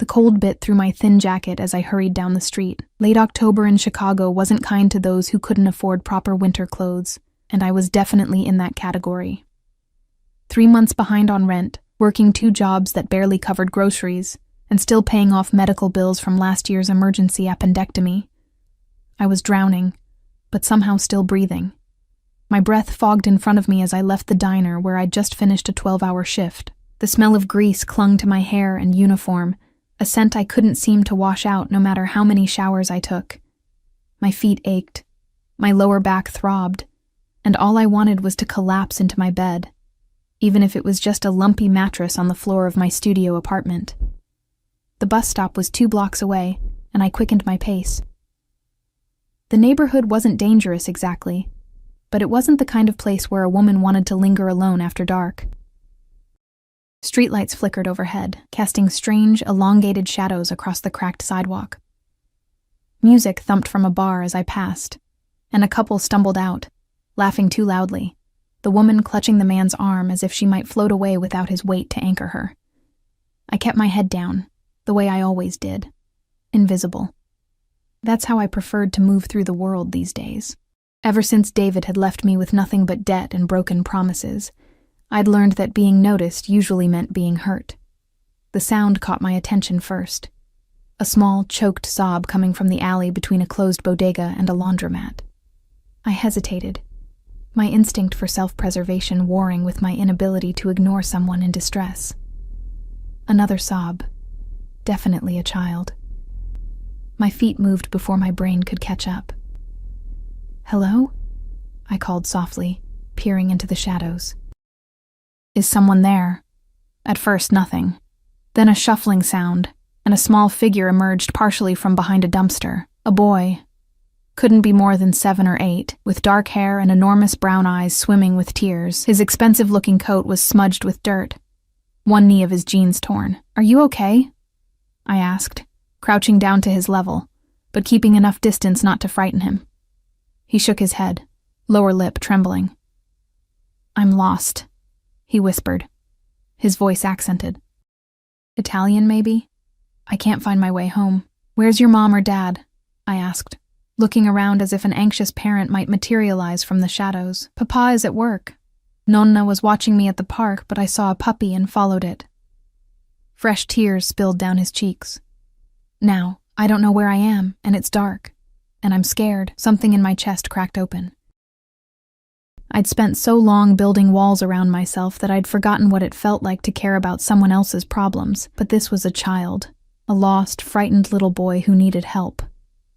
The cold bit through my thin jacket as I hurried down the street. Late October in Chicago wasn't kind to those who couldn't afford proper winter clothes, and I was definitely in that category. 3 months behind on rent, working 2 jobs that barely covered groceries, and still paying off medical bills from last year's emergency appendectomy. I was drowning, but somehow still breathing. My breath fogged in front of me as I left the diner where I'd just finished a 12-hour shift. The smell of grease clung to my hair and uniform, a scent I couldn't seem to wash out no matter how many showers I took. My feet ached, my lower back throbbed, and all I wanted was to collapse into my bed, even if it was just a lumpy mattress on the floor of my studio apartment. The bus stop was 2 blocks away, and I quickened my pace. The neighborhood wasn't dangerous exactly, but it wasn't the kind of place where a woman wanted to linger alone after dark. Streetlights flickered overhead, casting strange, elongated shadows across the cracked sidewalk. Music thumped from a bar as I passed, and a couple stumbled out, laughing too loudly, the woman clutching the man's arm as if she might float away without his weight to anchor her. I kept my head down, the way I always did, invisible. That's how I preferred to move through the world these days. Ever since David had left me with nothing but debt and broken promises, I'd learned that being noticed usually meant being hurt. The sound caught my attention first. A small, choked sob coming from the alley between a closed bodega and a laundromat. I hesitated, my instinct for self-preservation warring with my inability to ignore someone in distress. Another sob. Definitely a child. My feet moved before my brain could catch up. "Hello?" I called softly, peering into the shadows. "Is someone there?" At first, nothing. Then a shuffling sound, and a small figure emerged partially from behind a dumpster. A boy. Couldn't be more than 7 or 8, with dark hair and enormous brown eyes swimming with tears. His expensive-looking coat was smudged with dirt. One knee of his jeans torn. "Are you okay?" I asked, crouching down to his level, but keeping enough distance not to frighten him. He shook his head, lower lip trembling. "I'm lost," he whispered, his voice accented. "Italian, maybe? I can't find my way home." "Where's your mom or dad?" I asked, looking around as if an anxious parent might materialize from the shadows. "Papa is at work. Nonna was watching me at the park, but I saw a puppy and followed it." Fresh tears spilled down his cheeks. "Now, I don't know where I am, and it's dark, and I'm scared." Something in my chest cracked open. I'd spent so long building walls around myself that I'd forgotten what it felt like to care about someone else's problems, but this was a child, a lost, frightened little boy who needed help.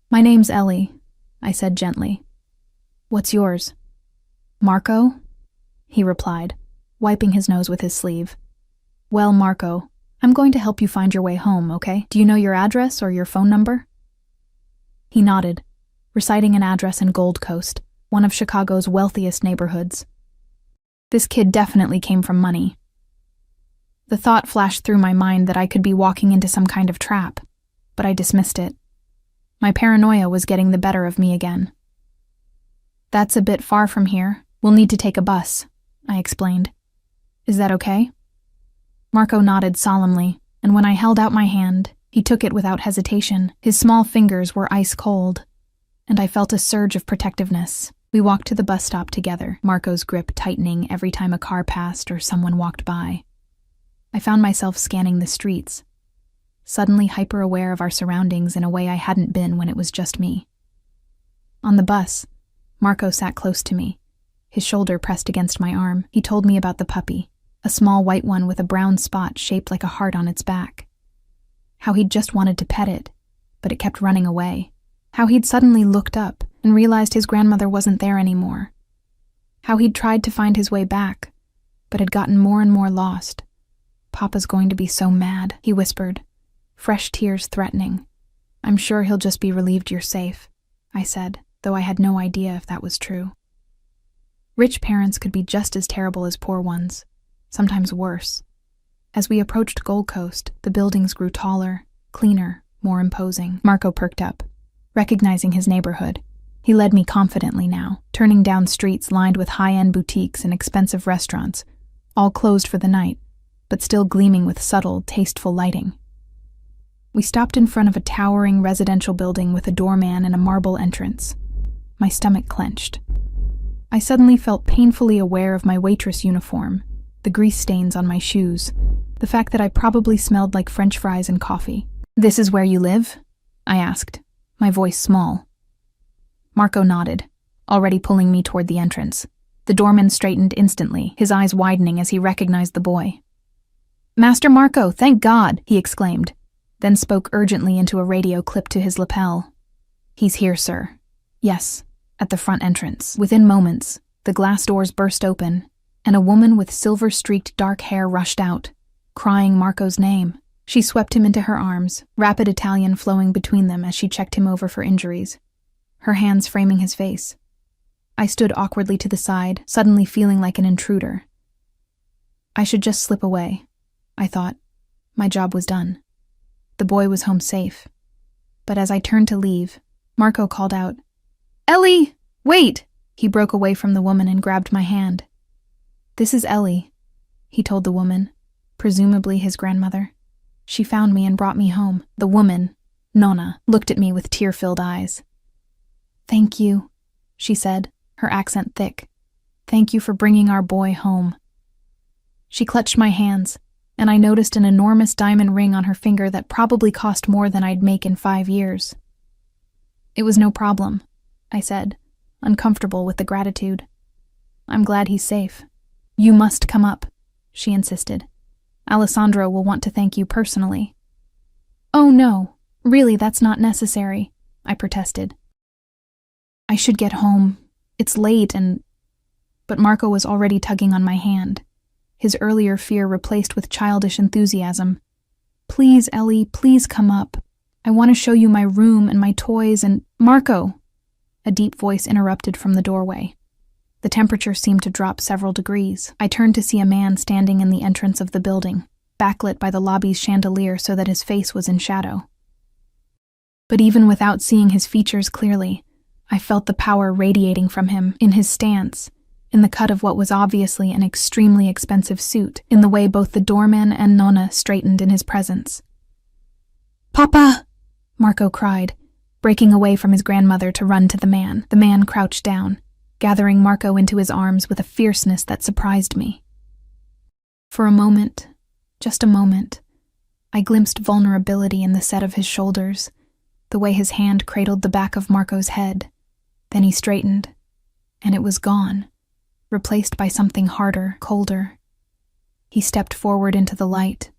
"My name's Ellie," I said gently. "What's yours?" "Marco?" he replied, wiping his nose with his sleeve. "Well, Marco, I'm going to help you find your way home, okay? Do you know your address or your phone number?" He nodded, reciting an address in Gold Coast, one of Chicago's wealthiest neighborhoods. This kid definitely came from money. The thought flashed through my mind that I could be walking into some kind of trap, but I dismissed it. My paranoia was getting the better of me again. "That's a bit far from here. We'll need to take a bus," I explained. "Is that okay?" Marco nodded solemnly, and when I held out my hand, he took it without hesitation. His small fingers were ice cold, and I felt a surge of protectiveness. We walked to the bus stop together, Marco's grip tightening every time a car passed or someone walked by. I found myself scanning the streets, suddenly hyper-aware of our surroundings in a way I hadn't been when it was just me. On the bus, Marco sat close to me, his shoulder pressed against my arm. He told me about the puppy, a small white one with a brown spot shaped like a heart on its back. How he'd just wanted to pet it, but it kept running away. How he'd suddenly looked up and realized his grandmother wasn't there anymore. How he'd tried to find his way back, but had gotten more and more lost. "Papa's going to be so mad," he whispered, fresh tears threatening. "I'm sure he'll just be relieved you're safe," I said, though I had no idea if that was true. Rich parents could be just as terrible as poor ones, sometimes worse. As we approached Gold Coast, the buildings grew taller, cleaner, more imposing. Marco perked up, recognizing his neighborhood. He led me confidently now, turning down streets lined with high-end boutiques and expensive restaurants, all closed for the night, but still gleaming with subtle, tasteful lighting. We stopped in front of a towering residential building with a doorman and a marble entrance. My stomach clenched. I suddenly felt painfully aware of my waitress uniform, the grease stains on my shoes, the fact that I probably smelled like French fries and coffee. "This is where you live?" I asked, my voice small. Marco nodded, already pulling me toward the entrance. The doorman straightened instantly, his eyes widening as he recognized the boy. "Master Marco, thank God!" he exclaimed, then spoke urgently into a radio clipped to his lapel. "He's here, sir." "Yes, at the front entrance." Within moments, the glass doors burst open, and a woman with silver-streaked dark hair rushed out, crying Marco's name. She swept him into her arms, rapid Italian flowing between them as she checked him over for injuries, her hands framing his face. I stood awkwardly to the side, suddenly feeling like an intruder. I should just slip away, I thought. My job was done. The boy was home safe. But as I turned to leave, Marco called out, "Ellie, wait!" He broke away from the woman and grabbed my hand. "This is Ellie," he told the woman, presumably his grandmother. "She found me and brought me home." The woman, Nonna, looked at me with tear-filled eyes. "Thank you," she said, her accent thick. "Thank you for bringing our boy home." She clutched my hands, and I noticed an enormous diamond ring on her finger that probably cost more than I'd make in 5 years. "It was no problem," I said, uncomfortable with the gratitude. "I'm glad he's safe." "You must come up," she insisted. "Alessandro will want to thank you personally." "Oh no, really, that's not necessary," I protested. "I should get home. It's late and—" But Marco was already tugging on my hand, his earlier fear replaced with childish enthusiasm. "Please, Ellie, please come up. I want to show you my room and my toys and—" "Marco!" A deep voice interrupted from the doorway. The temperature seemed to drop several degrees. I turned to see a man standing in the entrance of the building, backlit by the lobby's chandelier so that his face was in shadow. But even without seeing his features clearly, I felt the power radiating from him, in his stance, in the cut of what was obviously an extremely expensive suit, in the way both the doorman and Nonna straightened in his presence. "Papa!" Marco cried, breaking away from his grandmother to run to the man. The man crouched down, gathering Marco into his arms with a fierceness that surprised me. For a moment, just a moment, I glimpsed vulnerability in the set of his shoulders, the way his hand cradled the back of Marco's head. Then he straightened, and it was gone, replaced by something harder, colder. He stepped forward into the light,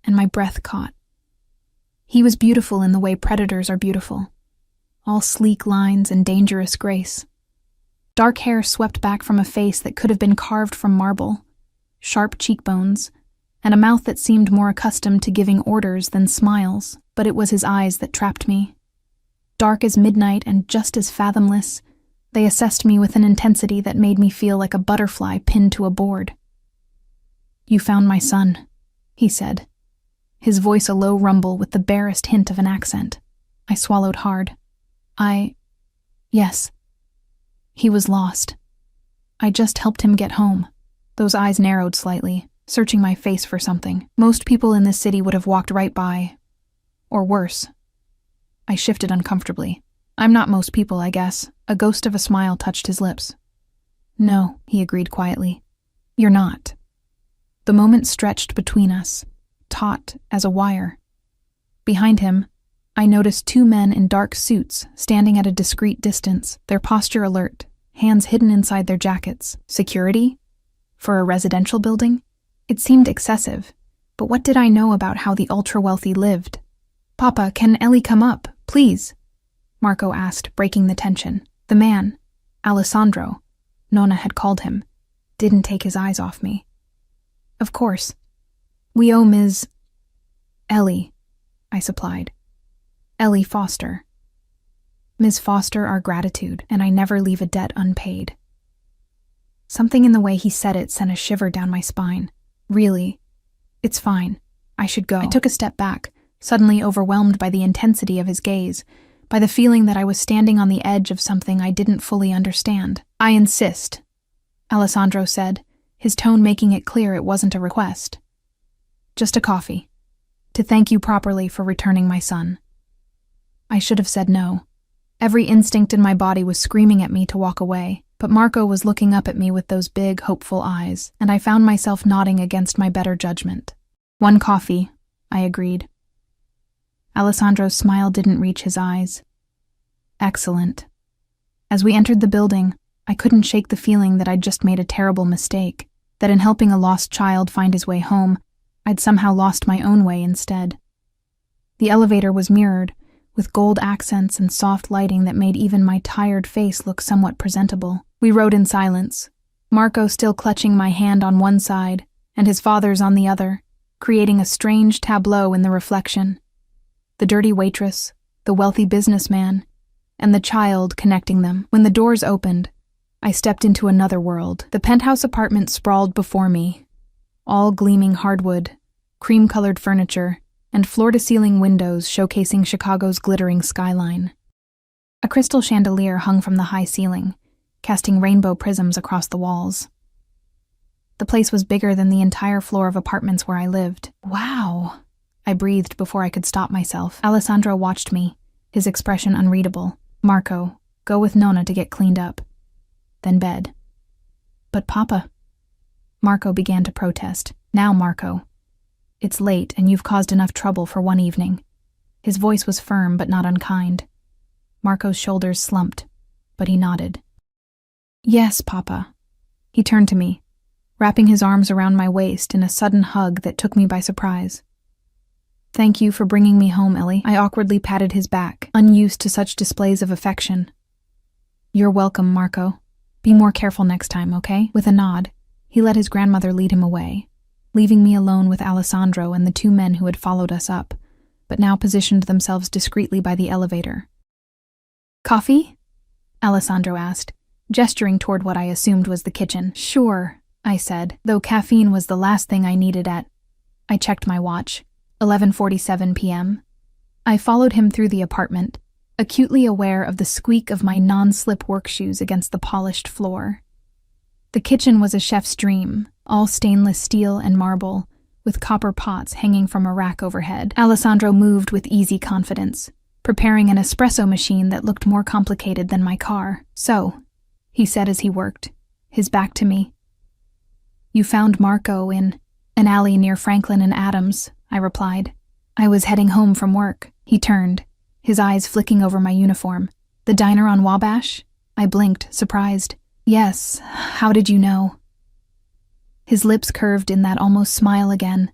and my breath caught. He was beautiful in the way predators are beautiful, all sleek lines and dangerous grace. Dark hair swept back from a face that could have been carved from marble, sharp cheekbones, and a mouth that seemed more accustomed to giving orders than smiles, but it was his eyes that trapped me. Dark as midnight and just as fathomless, they assessed me with an intensity that made me feel like a butterfly pinned to a board. "You found my son," he said, his voice a low rumble with the barest hint of an accent. I swallowed hard. Yes. He was lost. I just helped him get home." Those eyes narrowed slightly, searching my face for something. Most people in this city would have walked right by. Or worse. I shifted uncomfortably. "I'm not most people, I guess." A ghost of a smile touched his lips. "No," he agreed quietly. "You're not." The moment stretched between us, taut as a wire. Behind him, I noticed 2 men in dark suits standing at a discreet distance, their posture alert, hands hidden inside their jackets. Security? For a residential building? It seemed excessive, but what did I know about how the ultra-wealthy lived? "Papa, can Ellie come up, please?" Marco asked, breaking the tension. The man, Alessandro, Nonna had called him, didn't take his eyes off me. "Of course. We owe Ms. Ellie," I supplied. "Ellie Foster. Ms. Foster our gratitude, and I never leave a debt unpaid." Something in the way he said it sent a shiver down my spine. "Really? It's fine. I should go." I took a step back, suddenly overwhelmed by the intensity of his gaze, by the feeling that I was standing on the edge of something I didn't fully understand. "I insist," Alessandro said, his tone making it clear it wasn't a request. "Just a coffee." to thank you properly for returning my son." I should have said no. Every instinct in my body was screaming at me to walk away, but Marco was looking up at me with those big, hopeful eyes, and I found myself nodding against my better judgment. "One coffee," I agreed. Alessandro's smile didn't reach his eyes. "Excellent." As we entered the building, I couldn't shake the feeling that I'd just made a terrible mistake, that in helping a lost child find his way home, I'd somehow lost my own way instead. The elevator was mirrored, with gold accents and soft lighting that made even my tired face look somewhat presentable. We rode in silence, Marco still clutching my hand on one side and his father's on the other, creating a strange tableau in the reflection. The dirty waitress, the wealthy businessman, and the child connecting them. When the doors opened, I stepped into another world. The penthouse apartment sprawled before me, all gleaming hardwood, cream-colored furniture, and floor-to-ceiling windows showcasing Chicago's glittering skyline. A crystal chandelier hung from the high ceiling, casting rainbow prisms across the walls. The place was bigger than the entire floor of apartments where I lived. "Wow," I breathed before I could stop myself. Alessandro watched me, his expression unreadable. "Marco, go with Nonna to get cleaned up. Then bed." "But Papa..." Marco began to protest. "Now, Marco. It's late and you've caused enough trouble for one evening." His voice was firm but not unkind. Marco's shoulders slumped, but he nodded. "Yes, Papa." He turned to me, wrapping his arms around my waist in a sudden hug that took me by surprise. "Thank you for bringing me home, Ellie." I awkwardly patted his back, unused to such displays of affection. "You're welcome, Marco. Be more careful next time, okay?" With a nod, he let his grandmother lead him away, leaving me alone with Alessandro and the two men who had followed us up, but now positioned themselves discreetly by the elevator. "Coffee?" Alessandro asked, gesturing toward what I assumed was the kitchen. "Sure," I said, though caffeine was the last thing I needed at... I checked my watch. 11:47 p.m. I followed him through the apartment, acutely aware of the squeak of my non-slip work shoes against the polished floor. The kitchen was a chef's dream, all stainless steel and marble, with copper pots hanging from a rack overhead. Alessandro moved with easy confidence, preparing an espresso machine that looked more complicated than my car. "So," he said as he worked, his back to me. "You found Marco in an alley near Franklin and Adams," I replied. "I was heading home from work." He turned, his eyes flicking over my uniform. "The diner on Wabash?" I blinked, surprised. "Yes, how did you know?" His lips curved in that almost smile again.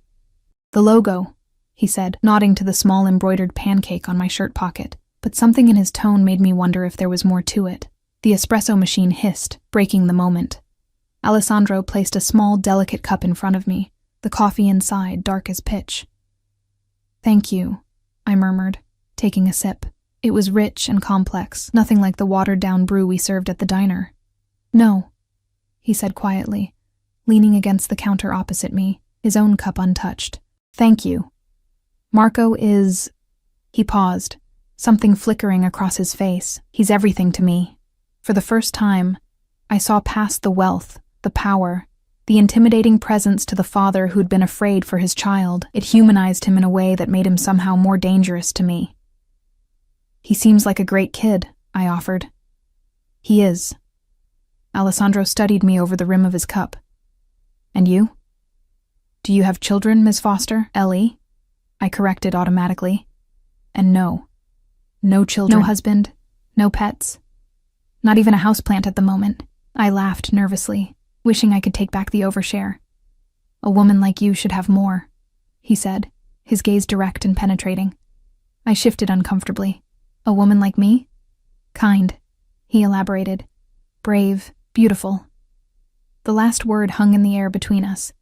"The logo," he said, nodding to the small embroidered pancake on my shirt pocket, but something in his tone made me wonder if there was more to it. The espresso machine hissed, breaking the moment. Alessandro placed a small, delicate cup in front of me, the coffee inside dark as pitch. "Thank you," I murmured, taking a sip. It was rich and complex, nothing like the watered-down brew we served at the diner. "No," he said quietly, leaning against the counter opposite me, his own cup untouched. "Thank you. Marco is..." He paused, something flickering across his face. "He's everything to me." For the first time, I saw past the wealth, the power, the intimidating presence to the father who'd been afraid for his child. It humanized him in a way that made him somehow more dangerous to me. "He seems like a great kid," I offered. "He is." Alessandro studied me over the rim of his cup. "And you? Do you have children, Miss Foster?" "Ellie," I corrected automatically. "And no. No children. No husband, no pets. Not even a houseplant at the moment." I laughed nervously, wishing I could take back the overshare. "A woman like you should have more," he said, his gaze direct and penetrating. I shifted uncomfortably. "A woman like me?" "Kind," he elaborated. "Brave, beautiful." The last word hung in the air between us.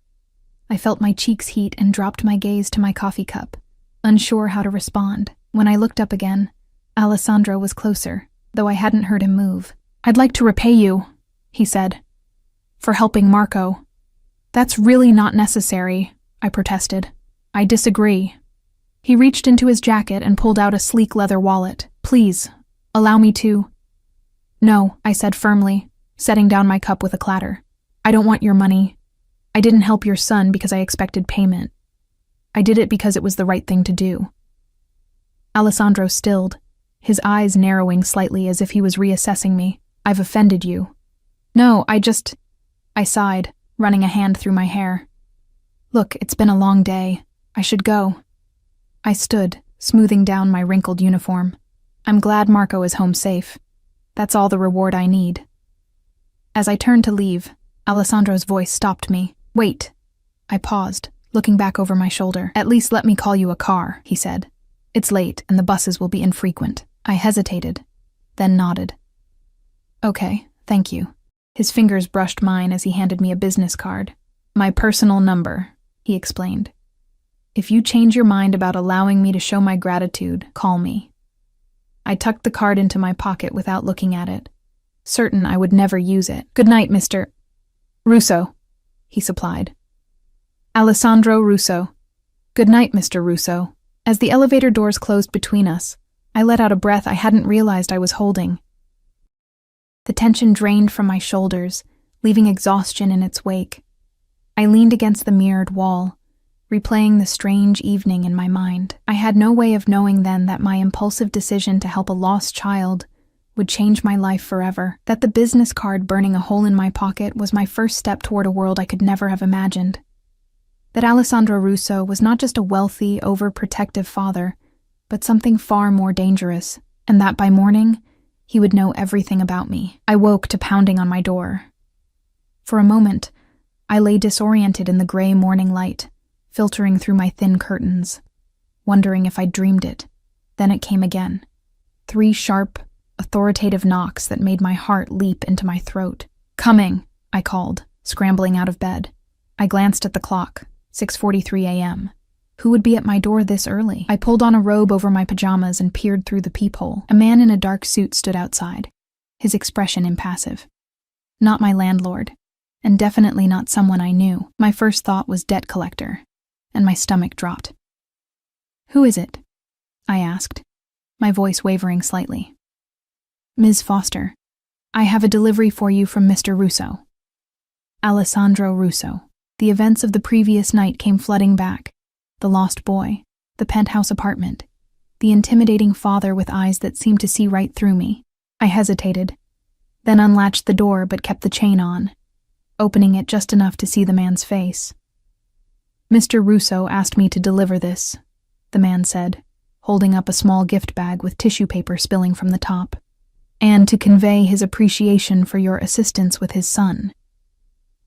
I felt my cheeks heat and dropped my gaze to my coffee cup, unsure how to respond. When I looked up again, Alessandro was closer, though I hadn't heard him move. "I'd like to repay you," he said, "for helping Marco." "That's really not necessary," I protested. "I disagree." He reached into his jacket and pulled out a sleek leather wallet. "Please, allow me to..." "No," I said firmly, setting down my cup with a clatter. "I don't want your money. I didn't help your son because I expected payment. I did it because it was the right thing to do." Alessandro stilled, his eyes narrowing slightly as if he was reassessing me. "I've offended you." "No, I sighed, running a hand through my hair. "Look, it's been a long day. I should go." I stood, smoothing down my wrinkled uniform. "I'm glad Marco is home safe. That's all the reward I need." As I turned to leave, Alessandro's voice stopped me. "Wait." I paused, looking back over my shoulder. "At least let me call you a car," he said. "It's late, and the buses will be infrequent." I hesitated, then nodded. "Okay, thank you." His fingers brushed mine as he handed me a business card. "My personal number," he explained. "If you change your mind about allowing me to show my gratitude, call me." I tucked the card into my pocket without looking at it, certain I would never use it. "Good night, Mr. Russo," he supplied. "Alessandro Russo." "Good night, Mr. Russo." As the elevator doors closed between us, I let out a breath I hadn't realized I was holding. The tension drained from my shoulders, leaving exhaustion in its wake. I leaned against the mirrored wall, replaying the strange evening in my mind. I had no way of knowing then that my impulsive decision to help a lost child would change my life forever, that the business card burning a hole in my pocket was my first step toward a world I could never have imagined. That Alessandro Russo was not just a wealthy, overprotective father, but something far more dangerous, and that by morning, he would know everything about me. I woke to pounding on my door. For a moment, I lay disoriented in the gray morning light, filtering through my thin curtains, wondering if I'd dreamed it. Then it came again. 3 sharp, authoritative knocks that made my heart leap into my throat. "Coming," I called, scrambling out of bed. I glanced at the clock, 6:43 a.m. Who would be at my door this early? I pulled on a robe over my pajamas and peered through the peephole. A man in a dark suit stood outside, his expression impassive. Not my landlord, and definitely not someone I knew. My first thought was debt collector, and my stomach dropped. "Who is it?" I asked, my voice wavering slightly. "Ms. Foster, I have a delivery for you from Mr. Russo." Alessandro Russo. The events of the previous night came flooding back. The lost boy, the penthouse apartment, the intimidating father with eyes that seemed to see right through me. I hesitated, then unlatched the door but kept the chain on, opening it just enough to see the man's face. "Mr. Russo asked me to deliver this," the man said, holding up a small gift bag with tissue paper spilling from the top, "and to convey his appreciation for your assistance with his son."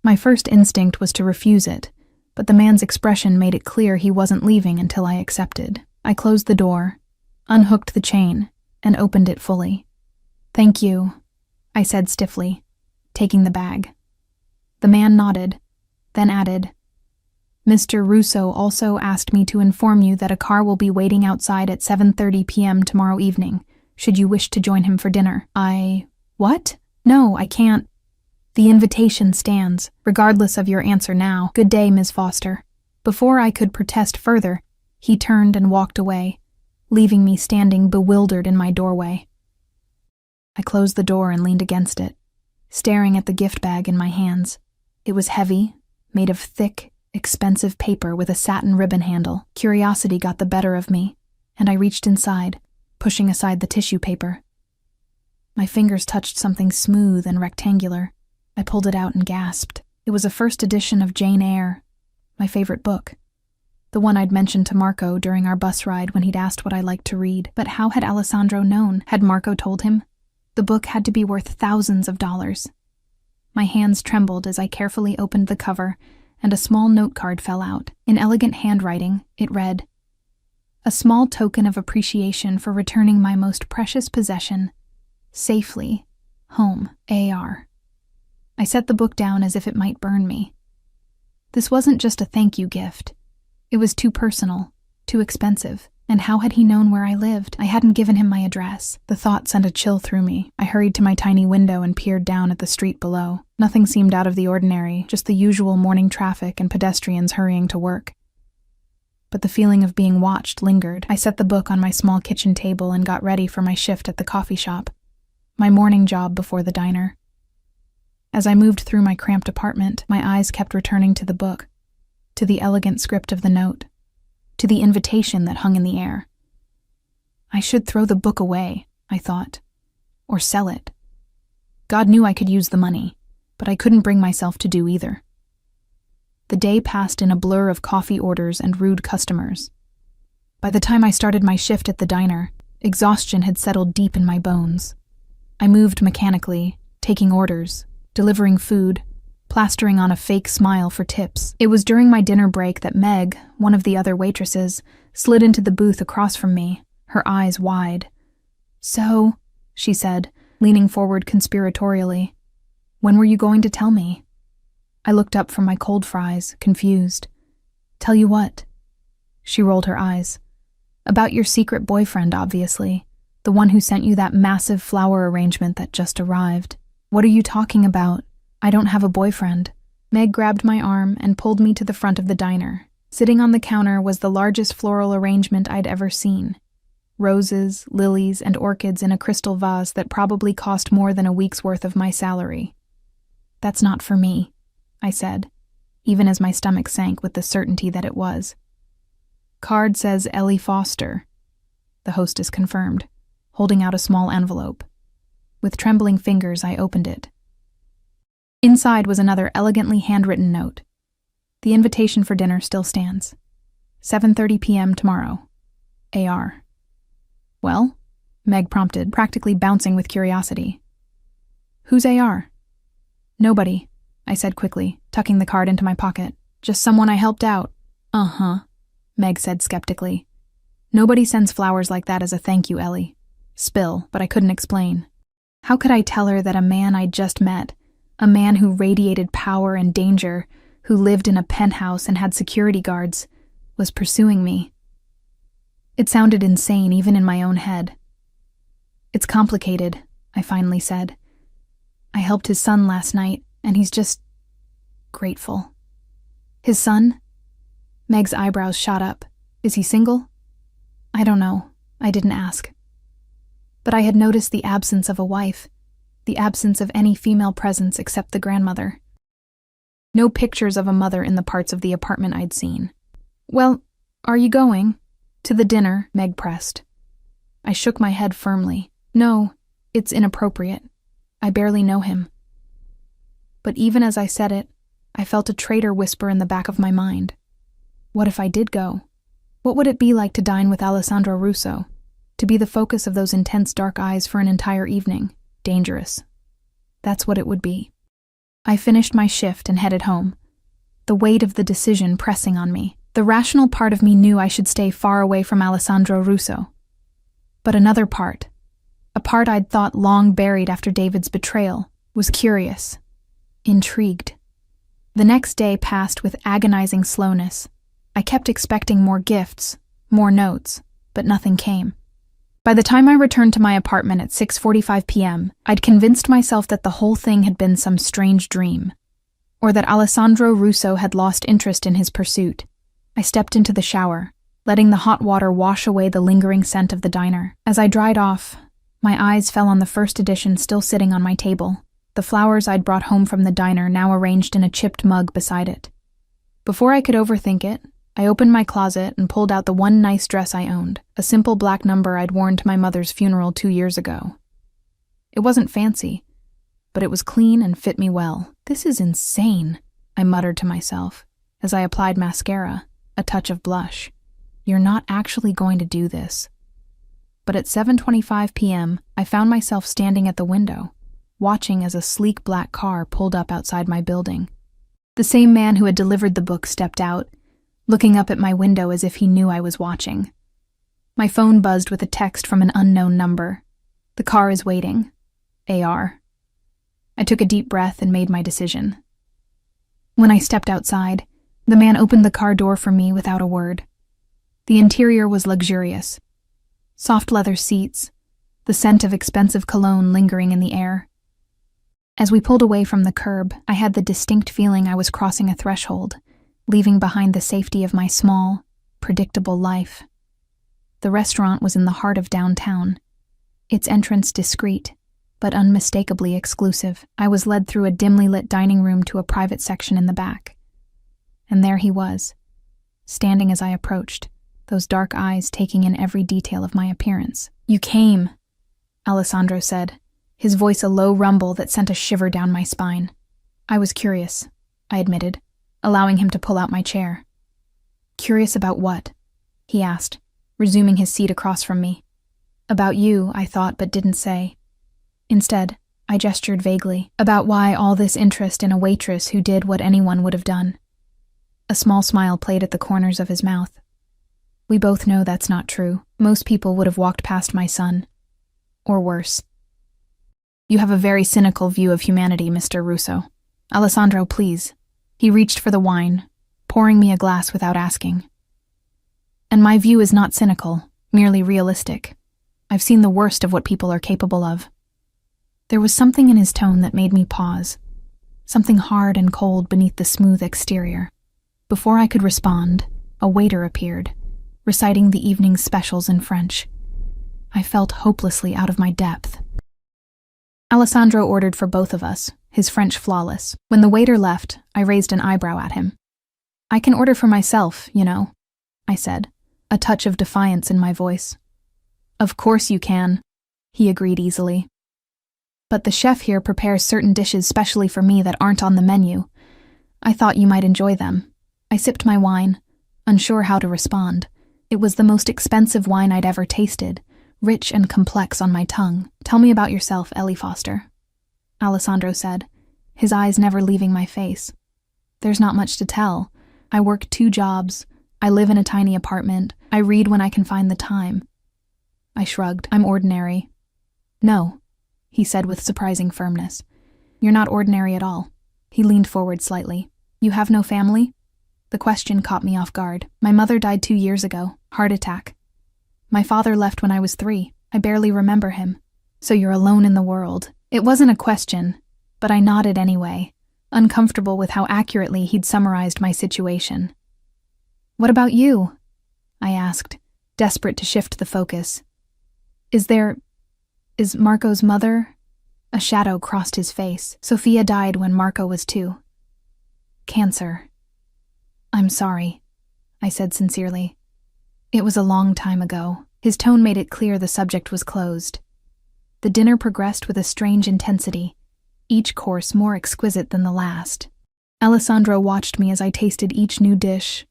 My first instinct was to refuse it, but the man's expression made it clear he wasn't leaving until I accepted. I closed the door, unhooked the chain, and opened it fully. "Thank you," I said stiffly, taking the bag. The man nodded, then added, "Mr. Russo also asked me to inform you that a car will be waiting outside at 7:30 p.m. tomorrow evening, should you wish to join him for dinner." What? "No, I can't." "The invitation stands, regardless of your answer now. Good day, Ms. Foster." Before I could protest further, he turned and walked away, leaving me standing bewildered in my doorway. I closed the door and leaned against it, staring at the gift bag in my hands. It was heavy, made of thick, expensive paper with a satin ribbon handle. Curiosity got the better of me, and I reached inside, pushing aside the tissue paper. My fingers touched something smooth and rectangular. I pulled it out and gasped. It was a first edition of Jane Eyre, my favorite book. The one I'd mentioned to Marco during our bus ride when he'd asked what I liked to read. But how had Alessandro known? Had Marco told him? The book had to be worth thousands of dollars. My hands trembled as I carefully opened the cover, and a small note card fell out. In elegant handwriting, it read, "A small token of appreciation for returning my most precious possession, safely, home, AR." I set the book down as if it might burn me. This wasn't just a thank you gift. It was too personal, too expensive. And how had he known where I lived? I hadn't given him my address. The thought sent a chill through me. I hurried to my tiny window and peered down at the street below. Nothing seemed out of the ordinary, just the usual morning traffic and pedestrians hurrying to work. But the feeling of being watched lingered. I set the book on my small kitchen table and got ready for my shift at the coffee shop, my morning job before the diner. As I moved through my cramped apartment, my eyes kept returning to the book, to the elegant script of the note. to the invitation that hung in the air. I should throw the book away, I thought, or sell it. God knew I could use the money, but I couldn't bring myself to do either. The day passed in a blur of coffee orders and rude customers. By the time I started my shift at the diner, exhaustion had settled deep in my bones. I moved mechanically, taking orders, delivering food, plastering on a fake smile for tips. It was during my dinner break that Meg, one of the other waitresses, slid into the booth across from me, her eyes wide. "So," she said, leaning forward conspiratorially, "when were you going to tell me?" I looked up from my cold fries, confused. "Tell you what?" She rolled her eyes. "About your secret boyfriend, obviously. The one who sent you that massive flower arrangement that just arrived." "What are you talking about? I don't have a boyfriend." Meg grabbed my arm and pulled me to the front of the diner. Sitting on the counter was the largest floral arrangement I'd ever seen. Roses, lilies, and orchids in a crystal vase that probably cost more than a week's worth of my salary. "That's not for me," I said, even as my stomach sank with the certainty that it was. "Card says Ellie Foster," the hostess confirmed, holding out a small envelope. With trembling fingers, I opened it. Inside was another elegantly handwritten note. "The invitation for dinner still stands. 7:30 p.m. tomorrow. AR." "Well?" Meg prompted, practically bouncing with curiosity. "Who's AR?" "Nobody," I said quickly, tucking the card into my pocket. "Just someone I helped out." "Uh-huh," Meg said skeptically. "Nobody sends flowers like that as a thank you, Ellie." Spill, but I couldn't explain. How could I tell her that a man I'd just met, a man who radiated power and danger, who lived in a penthouse and had security guards, was pursuing me? It sounded insane even in my own head. "It's complicated," I finally said. "I helped his son last night, and he's just grateful." "His son?" Meg's eyebrows shot up. "Is he single?" "I don't know. I didn't ask." But I had noticed the absence of a wife, the absence of any female presence except the grandmother. No pictures of a mother in the parts of the apartment I'd seen. "Well, are you going?" "To the dinner," Meg pressed. I shook my head firmly. "No, it's inappropriate. I barely know him." But even as I said it, I felt a traitor whisper in the back of my mind. What if I did go? What would it be like to dine with Alessandro Russo? To be the focus of those intense dark eyes for an entire evening? Dangerous. That's what it would be. I finished my shift and headed home, the weight of the decision pressing on me. The rational part of me knew I should stay far away from Alessandro Russo. But another part, a part I'd thought long buried after David's betrayal, was curious, intrigued. The next day passed with agonizing slowness. I kept expecting more gifts, more notes, but nothing came. By the time I returned to my apartment at 6:45 p.m., I'd convinced myself that the whole thing had been some strange dream, or that Alessandro Russo had lost interest in his pursuit. I stepped into the shower, letting the hot water wash away the lingering scent of the diner. As I dried off, my eyes fell on the first edition still sitting on my table, the flowers I'd brought home from the diner now arranged in a chipped mug beside it. Before I could overthink it, I opened my closet and pulled out the one nice dress I owned, a simple black number I'd worn to my mother's funeral 2 years ago. It wasn't fancy, but it was clean and fit me well. "This is insane," I muttered to myself, as I applied mascara, a touch of blush. "You're not actually going to do this." But at 7:25 p.m., I found myself standing at the window, watching as a sleek black car pulled up outside my building. The same man who had delivered the book stepped out, looking up at my window as if he knew I was watching. My phone buzzed with a text from an unknown number. "The car is waiting. AR." I took a deep breath and made my decision. When I stepped outside, the man opened the car door for me without a word. The interior was luxurious. Soft leather seats, the scent of expensive cologne lingering in the air. As we pulled away from the curb, I had the distinct feeling I was crossing a threshold, leaving behind the safety of my small, predictable life. The restaurant was in the heart of downtown, its entrance discreet, but unmistakably exclusive. I was led through a dimly lit dining room to a private section in the back. And there he was, standing as I approached, those dark eyes taking in every detail of my appearance. "You came," Alessandro said, his voice a low rumble that sent a shiver down my spine. "I was curious," I admitted, allowing him to pull out my chair. "Curious about what?" he asked, resuming his seat across from me. "About you," I thought but didn't say. Instead, I gestured vaguely, about why all this interest in a waitress who did what anyone would have done. A small smile played at the corners of his mouth. "We both know that's not true. Most people would have walked past my son. Or worse." "You have a very cynical view of humanity, Mr. Russo. Alessandro, please." He reached for the wine, pouring me a glass without asking. "And my view is not cynical, merely realistic. I've seen the worst of what people are capable of." There was something in his tone that made me pause, something hard and cold beneath the smooth exterior. Before I could respond, a waiter appeared, reciting the evening's specials in French. I felt hopelessly out of my depth. Alessandro ordered for both of us, his French flawless. When the waiter left, I raised an eyebrow at him. "I can order for myself, you know," I said, a touch of defiance in my voice. "Of course you can," he agreed easily. "But the chef here prepares certain dishes specially for me that aren't on the menu. I thought you might enjoy them." I sipped my wine, unsure how to respond. It was the most expensive wine I'd ever tasted, rich and complex on my tongue. "Tell me about yourself, Ellie Foster," Alessandro said, his eyes never leaving my face. "There's not much to tell. I work 2 jobs. I live in a tiny apartment. I read when I can find the time." I shrugged. "I'm ordinary." "No," he said with surprising firmness. "You're not ordinary at all." He leaned forward slightly. "You have no family?" The question caught me off guard. "My mother died 2 years ago. Heart attack. My father left when I was 3. I barely remember him." "So you're alone in the world." It wasn't a question, but I nodded anyway, uncomfortable with how accurately he'd summarized my situation. "What about you?" I asked, desperate to shift the focus. Is Marco's mother?" A shadow crossed his face. "Sophia died when Marco was 2. Cancer." "I'm sorry," I said sincerely. "It was a long time ago." His tone made it clear the subject was closed. The dinner progressed with a strange intensity, each course more exquisite than the last. Alessandro watched me as I tasted each new dish,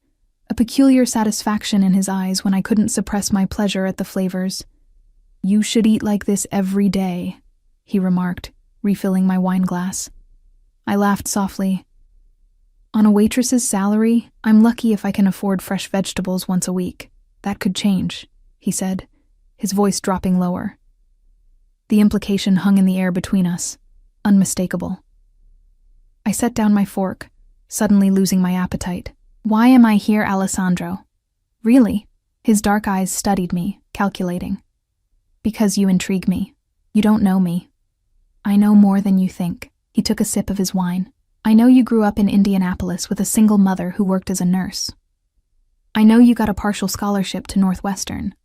a peculiar satisfaction in his eyes when I couldn't suppress my pleasure at the flavors. "You should eat like this every day," he remarked, refilling my wine glass. I laughed softly. "On a waitress's salary, I'm lucky if I can afford fresh vegetables once a week. That could change," he said, his voice dropping lower. The implication hung in the air between us, unmistakable. I set down my fork, suddenly losing my appetite. "Why am I here, Alessandro? Really?" His dark eyes studied me, calculating. "Because you intrigue me. You don't know me." "I know more than you think." He took a sip of his wine. "I know you grew up in Indianapolis with a single mother who worked as a nurse. I know you got a partial scholarship to Northwestern,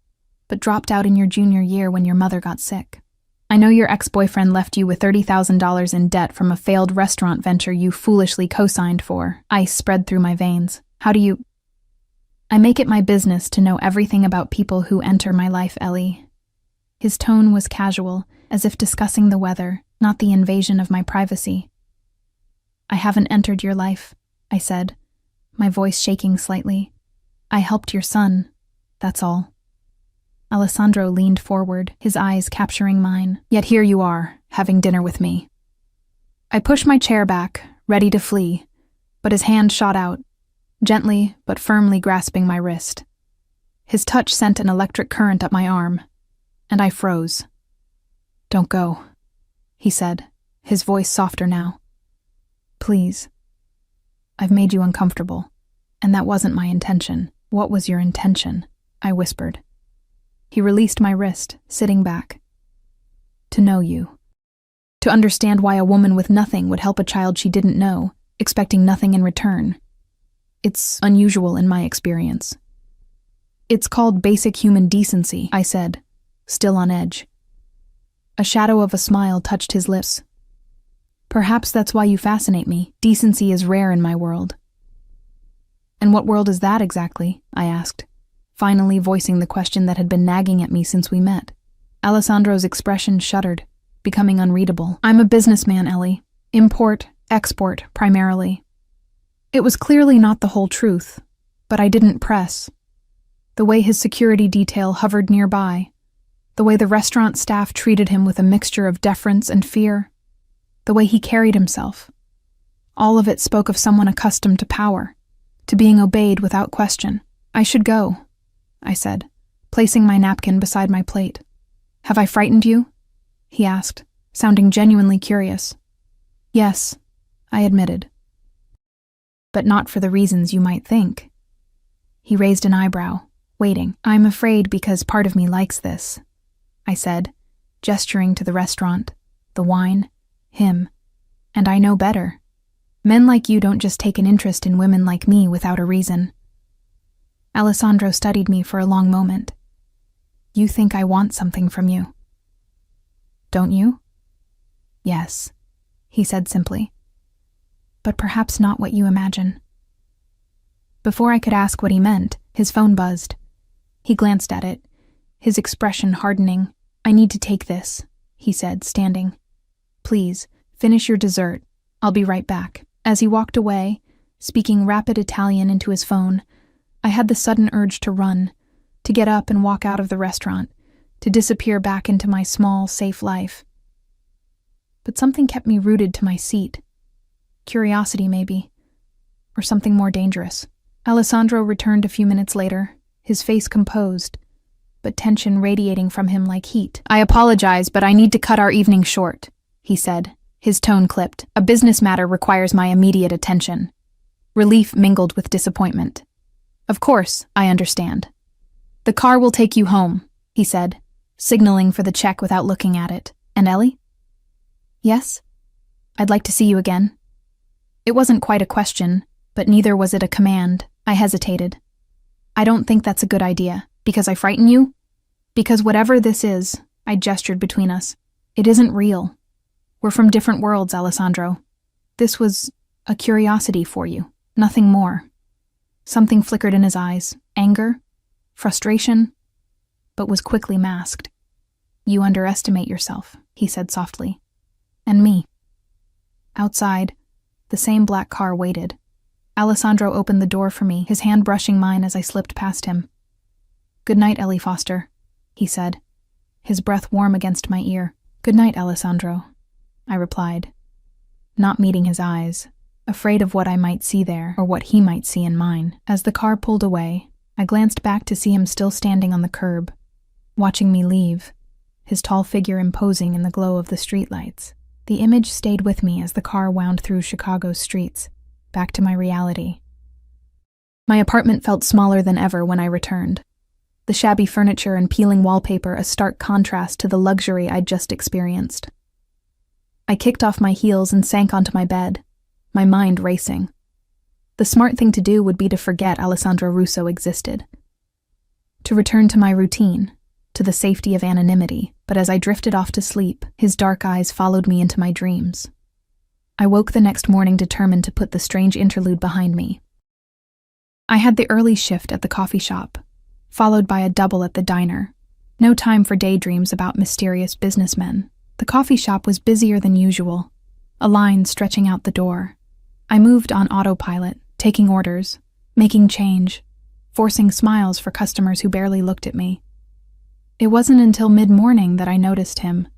but dropped out in your junior year when your mother got sick. I know your ex-boyfriend left you with $30,000 in debt from a failed restaurant venture you foolishly co-signed for." Ice spread through my veins. "How do you—" "I make it my business to know everything about people who enter my life, Ellie." His tone was casual, as if discussing the weather, not the invasion of my privacy. "I haven't entered your life," I said, my voice shaking slightly. "I helped your son, that's all." Alessandro leaned forward, his eyes capturing mine. "Yet here you are, having dinner with me." I pushed my chair back, ready to flee, but his hand shot out, gently but firmly grasping my wrist. His touch sent an electric current up my arm, and I froze. "Don't go," he said, his voice softer now. "Please. I've made you uncomfortable, and that wasn't my intention." "What was your intention?" I whispered. He released my wrist, sitting back. "To know you. To understand why a woman with nothing would help a child she didn't know, expecting nothing in return. It's unusual in my experience." "It's called basic human decency," I said, still on edge. A shadow of a smile touched his lips. "Perhaps that's why you fascinate me. Decency is rare in my world." "And what world is that exactly?" I asked. finally voicing the question that had been nagging at me since we met. Alessandro's expression shuddered, becoming unreadable. I'm a businessman, Ellie. Import, export, primarily. It was clearly not the whole truth, but I didn't press. The way his security detail hovered nearby, the way the restaurant staff treated him with a mixture of deference and fear, the way he carried himself. All of it spoke of someone accustomed to power, to being obeyed without question. I should go, I said, placing my napkin beside my plate. Have I frightened you? He asked, sounding genuinely curious. Yes, I admitted. But not for the reasons you might think. He raised an eyebrow, waiting. I'm afraid because part of me likes this, I said, gesturing to the restaurant, the wine, him. And I know better. Men like you don't just take an interest in women like me without a reason. Alessandro studied me for a long moment. You think I want something from you. Don't you? Yes, he said simply. But perhaps not what you imagine. Before I could ask what he meant, his phone buzzed. He glanced at it, his expression hardening. I need to take this, he said, standing. Please, finish your dessert. I'll be right back. As he walked away, speaking rapid Italian into his phone, I had the sudden urge to run, to get up and walk out of the restaurant, to disappear back into my small, safe life. But something kept me rooted to my seat. Curiosity, maybe. Or something more dangerous. Alessandro returned a few minutes later, his face composed, but tension radiating from him like heat. I apologize, but I need to cut our evening short, he said, his tone clipped. A business matter requires my immediate attention. Relief mingled with disappointment. Of course, I understand. The car will take you home, he said, signaling for the check without looking at it. And Ellie? Yes? I'd like to see you again. It wasn't quite a question, but neither was it a command. I hesitated. I don't think that's a good idea. Because I frighten you? Because whatever this is, I gestured between us, it isn't real. We're from different worlds, Alessandro. This was a curiosity for you, nothing more. Something flickered in his eyes, anger, frustration, but was quickly masked. You underestimate yourself, he said softly. And me. Outside, the same black car waited. Alessandro opened the door for me, his hand brushing mine as I slipped past him. Good night, Ellie Foster, he said, his breath warm against my ear. Good night, Alessandro, I replied, not meeting his eyes, afraid of what I might see there or what he might see in mine. As the car pulled away, I glanced back to see him still standing on the curb, watching me leave, his tall figure imposing in the glow of the streetlights. The image stayed with me as the car wound through Chicago's streets, back to my reality. My apartment felt smaller than ever when I returned. The shabby furniture and peeling wallpaper a stark contrast to the luxury I'd just experienced. I kicked off my heels and sank onto my bed, my mind racing. The smart thing to do would be to forget Alessandro Russo existed. To return to my routine, to the safety of anonymity, but as I drifted off to sleep, his dark eyes followed me into my dreams. I woke the next morning determined to put the strange interlude behind me. I had the early shift at the coffee shop, followed by a double at the diner. No time for daydreams about mysterious businessmen. The coffee shop was busier than usual, a line stretching out the door. I moved on autopilot, taking orders, making change, forcing smiles for customers who barely looked at me. It wasn't until mid-morning that I noticed him,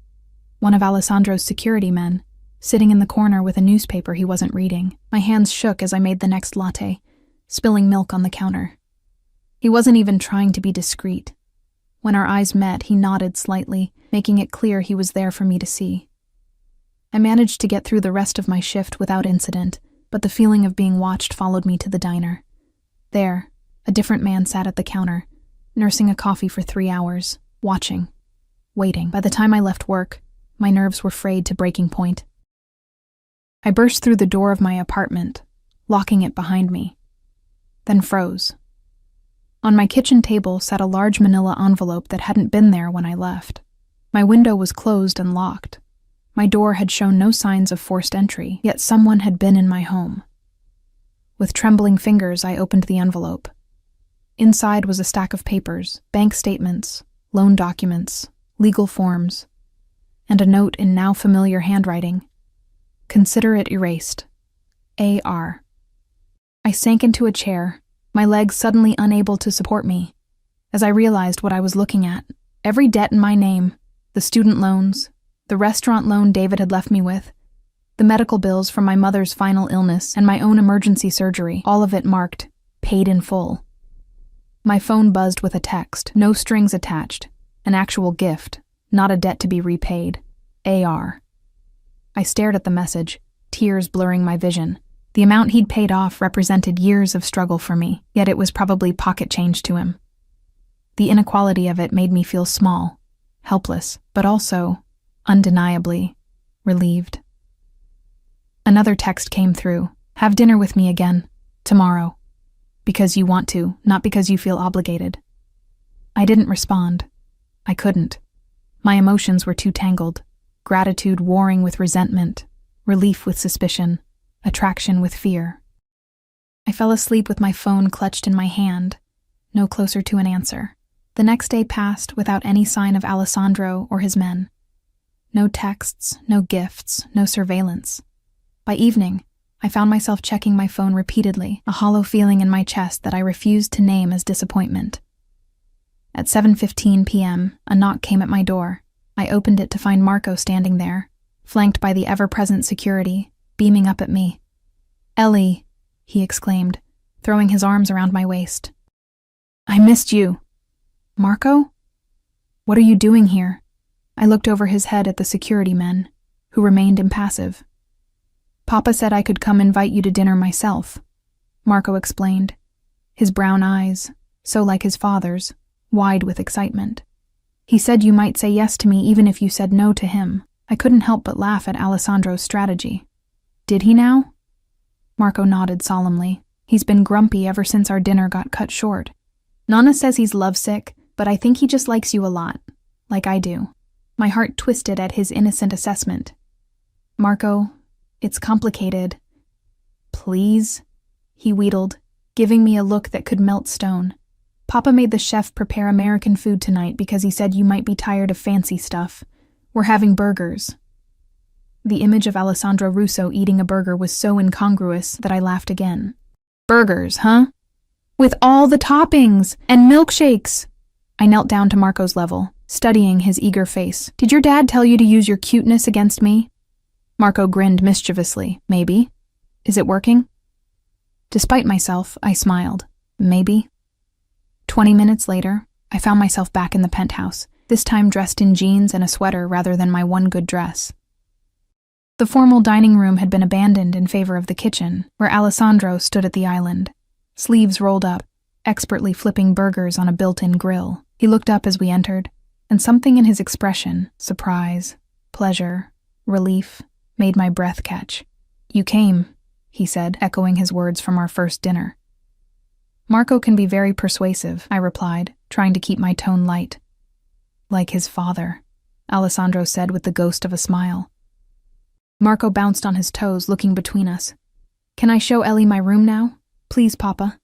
one of Alessandro's security men, sitting in the corner with a newspaper he wasn't reading. My hands shook as I made the next latte, spilling milk on the counter. He wasn't even trying to be discreet. When our eyes met, he nodded slightly, making it clear he was there for me to see. I managed to get through the rest of my shift without incident, but the feeling of being watched followed me to the diner. There, a different man sat at the counter, nursing a coffee for 3 hours, watching, waiting. By the time I left work, my nerves were frayed to breaking point. I burst through the door of my apartment, locking it behind me, then froze. On my kitchen table sat a large manila envelope that hadn't been there when I left. My window was closed and locked. My door had shown no signs of forced entry, yet someone had been in my home. With trembling fingers, I opened the envelope. Inside was a stack of papers, bank statements, loan documents, legal forms, and a note in now familiar handwriting. Consider it erased. A.R. I sank into a chair, my legs suddenly unable to support me, as I realized what I was looking at. Every debt in my name, the student loans, the restaurant loan David had left me with, the medical bills from my mother's final illness and my own emergency surgery, all of it marked, paid in full. My phone buzzed with a text, no strings attached, an actual gift, not a debt to be repaid. A.R. I stared at the message, tears blurring my vision. The amount he'd paid off represented years of struggle for me, yet it was probably pocket change to him. The inequality of it made me feel small, helpless, but also, undeniably, relieved. Another text came through. Have dinner with me again, tomorrow. Because you want to, not because you feel obligated. I didn't respond. I couldn't. My emotions were too tangled. Gratitude warring with resentment, relief with suspicion, attraction with fear. I fell asleep with my phone clutched in my hand, no closer to an answer. The next day passed without any sign of Alessandro or his men. No texts, no gifts, no surveillance. By evening, I found myself checking my phone repeatedly, a hollow feeling in my chest that I refused to name as disappointment. At 7:15 p.m., a knock came at my door. I opened it to find Marco standing there, flanked by the ever-present security, beaming up at me. "Ellie," he exclaimed, throwing his arms around my waist. "I missed you." "Marco? What are you doing here?" I looked over his head at the security men, who remained impassive. "Papa said I could come invite you to dinner myself," Marco explained, his brown eyes, so like his father's, wide with excitement. "He said you might say yes to me even if you said no to him." I couldn't help but laugh at Alessandro's strategy. "Did he now?" Marco nodded solemnly. "He's been grumpy ever since our dinner got cut short. Nana says he's lovesick, but I think he just likes you a lot, like I do." My heart twisted at his innocent assessment. "Marco, it's complicated." "Please?" he wheedled, giving me a look that could melt stone. "Papa made the chef prepare American food tonight because he said you might be tired of fancy stuff. We're having burgers." The image of Alessandro Russo eating a burger was so incongruous that I laughed again. "Burgers, huh? With all the toppings and milkshakes!" I knelt down to Marco's level, studying his eager face. "Did your dad tell you to use your cuteness against me?" Marco grinned mischievously. "Maybe. Is it working?" Despite myself, I smiled. Maybe. 20 minutes later, I found myself back in the penthouse, this time dressed in jeans and a sweater rather than my one good dress. The formal dining room had been abandoned in favor of the kitchen, where Alessandro stood at the island, sleeves rolled up, expertly flipping burgers on a built-in grill. He looked up as we entered, and something in his expression, surprise, pleasure, relief, made my breath catch. "You came," he said, echoing his words from our first dinner. "Marco can be very persuasive," I replied, trying to keep my tone light. "Like his father," Alessandro said with the ghost of a smile. Marco bounced on his toes, looking between us. "Can I show Ellie my room now? Please, Papa."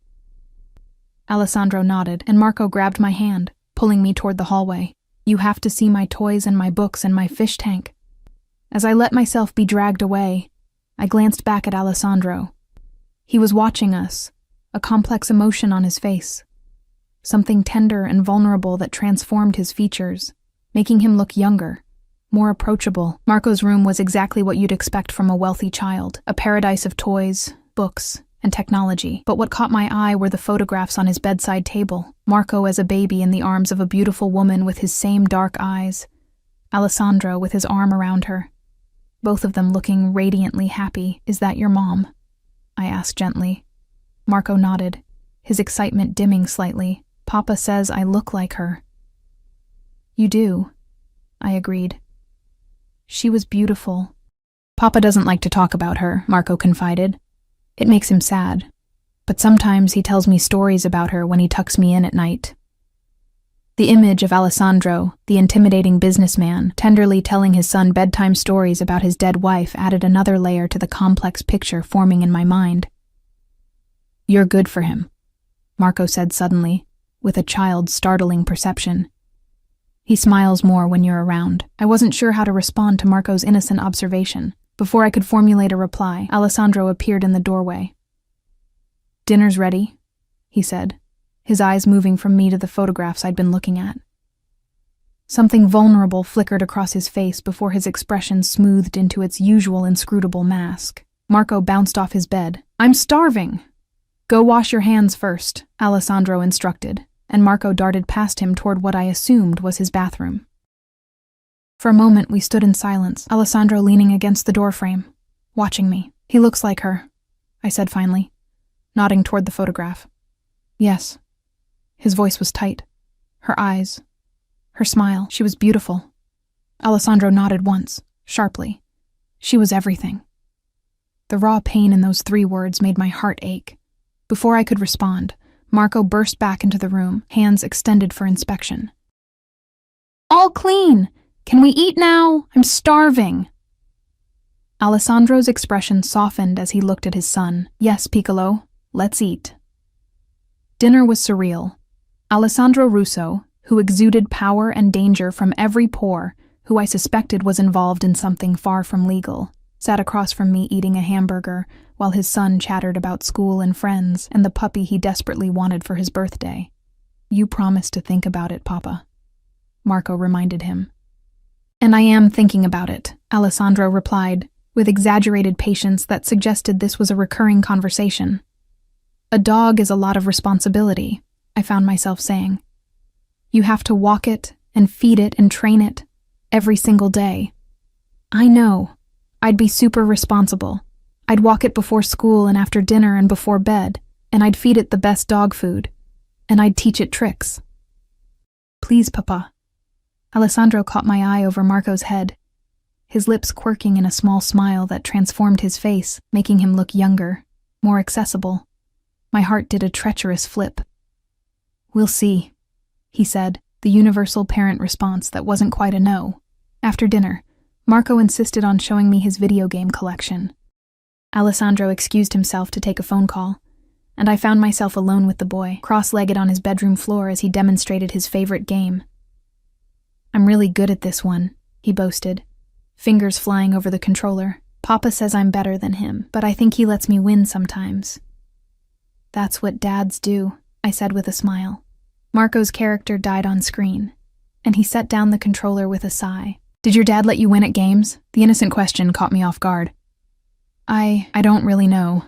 Alessandro nodded, and Marco grabbed my hand, pulling me toward the hallway. "You have to see my toys and my books and my fish tank." As I let myself be dragged away, I glanced back at Alessandro. He was watching us, a complex emotion on his face. Something tender and vulnerable that transformed his features, making him look younger, more approachable. Marco's room was exactly what you'd expect from a wealthy child, a paradise of toys, books, and technology. But what caught my eye were the photographs on his bedside table. Marco as a baby in the arms of a beautiful woman with his same dark eyes, Alessandro with his arm around her, both of them looking radiantly happy. "Is that your mom?" I asked gently. Marco nodded, his excitement dimming slightly. "Papa says I look like her." "You do," I agreed. "She was beautiful." "Papa doesn't like to talk about her," Marco confided. "It makes him sad. But sometimes he tells me stories about her when he tucks me in at night." The image of Alessandro, the intimidating businessman, tenderly telling his son bedtime stories about his dead wife added another layer to the complex picture forming in my mind. "You're good for him," Marco said suddenly, with a child's startling perception. He smiles more when you're around. I wasn't sure how to respond to Marco's innocent observation. Before I could formulate a reply, Alessandro appeared in the doorway. "Dinner's ready," he said, his eyes moving from me to the photographs I'd been looking at. Something vulnerable flickered across his face before his expression smoothed into its usual inscrutable mask. Marco bounced off his bed. "I'm starving!" "Go wash your hands first," Alessandro instructed, and Marco darted past him toward what I assumed was his bathroom. For a moment we stood in silence, Alessandro leaning against the doorframe, watching me. "He looks like her," I said finally, nodding toward the photograph. "Yes." His voice was tight. Her eyes, her smile, she was beautiful. Alessandro nodded once, sharply. She was everything. The raw pain in those 3 words made my heart ache. Before I could respond, Marco burst back into the room, hands extended for inspection. "All clean! Can we eat now? I'm starving!" Alessandro's expression softened as he looked at his son. "Yes, Piccolo, let's eat." Dinner was surreal. Alessandro Russo, who exuded power and danger from every pore, who I suspected was involved in something far from legal, sat across from me eating a hamburger, while his son chattered about school and friends and the puppy he desperately wanted for his birthday. "You promised to think about it, Papa," Marco reminded him. "And I am thinking about it," Alessandro replied, with exaggerated patience that suggested this was a recurring conversation. "A dog is a lot of responsibility," I found myself saying. "You have to walk it and feed it and train it every single day." "I know. I'd be super responsible. I'd walk it before school and after dinner and before bed, and I'd feed it the best dog food, and I'd teach it tricks." "Please, Papa." Alessandro caught my eye over Marco's head, his lips quirking in a small smile that transformed his face, making him look younger, more accessible. My heart did a treacherous flip. "We'll see," he said, the universal parent response that wasn't quite a no. After dinner, Marco insisted on showing me his video game collection. Alessandro excused himself to take a phone call, and I found myself alone with the boy, cross-legged on his bedroom floor as he demonstrated his favorite game. "I'm really good at this one," he boasted, fingers flying over the controller. "Papa says I'm better than him, but I think he lets me win sometimes." "That's what dads do," I said with a smile. Marco's character died on screen, and he set down the controller with a sigh. "Did your dad let you win at games?" The innocent question caught me off guard. I don't really know.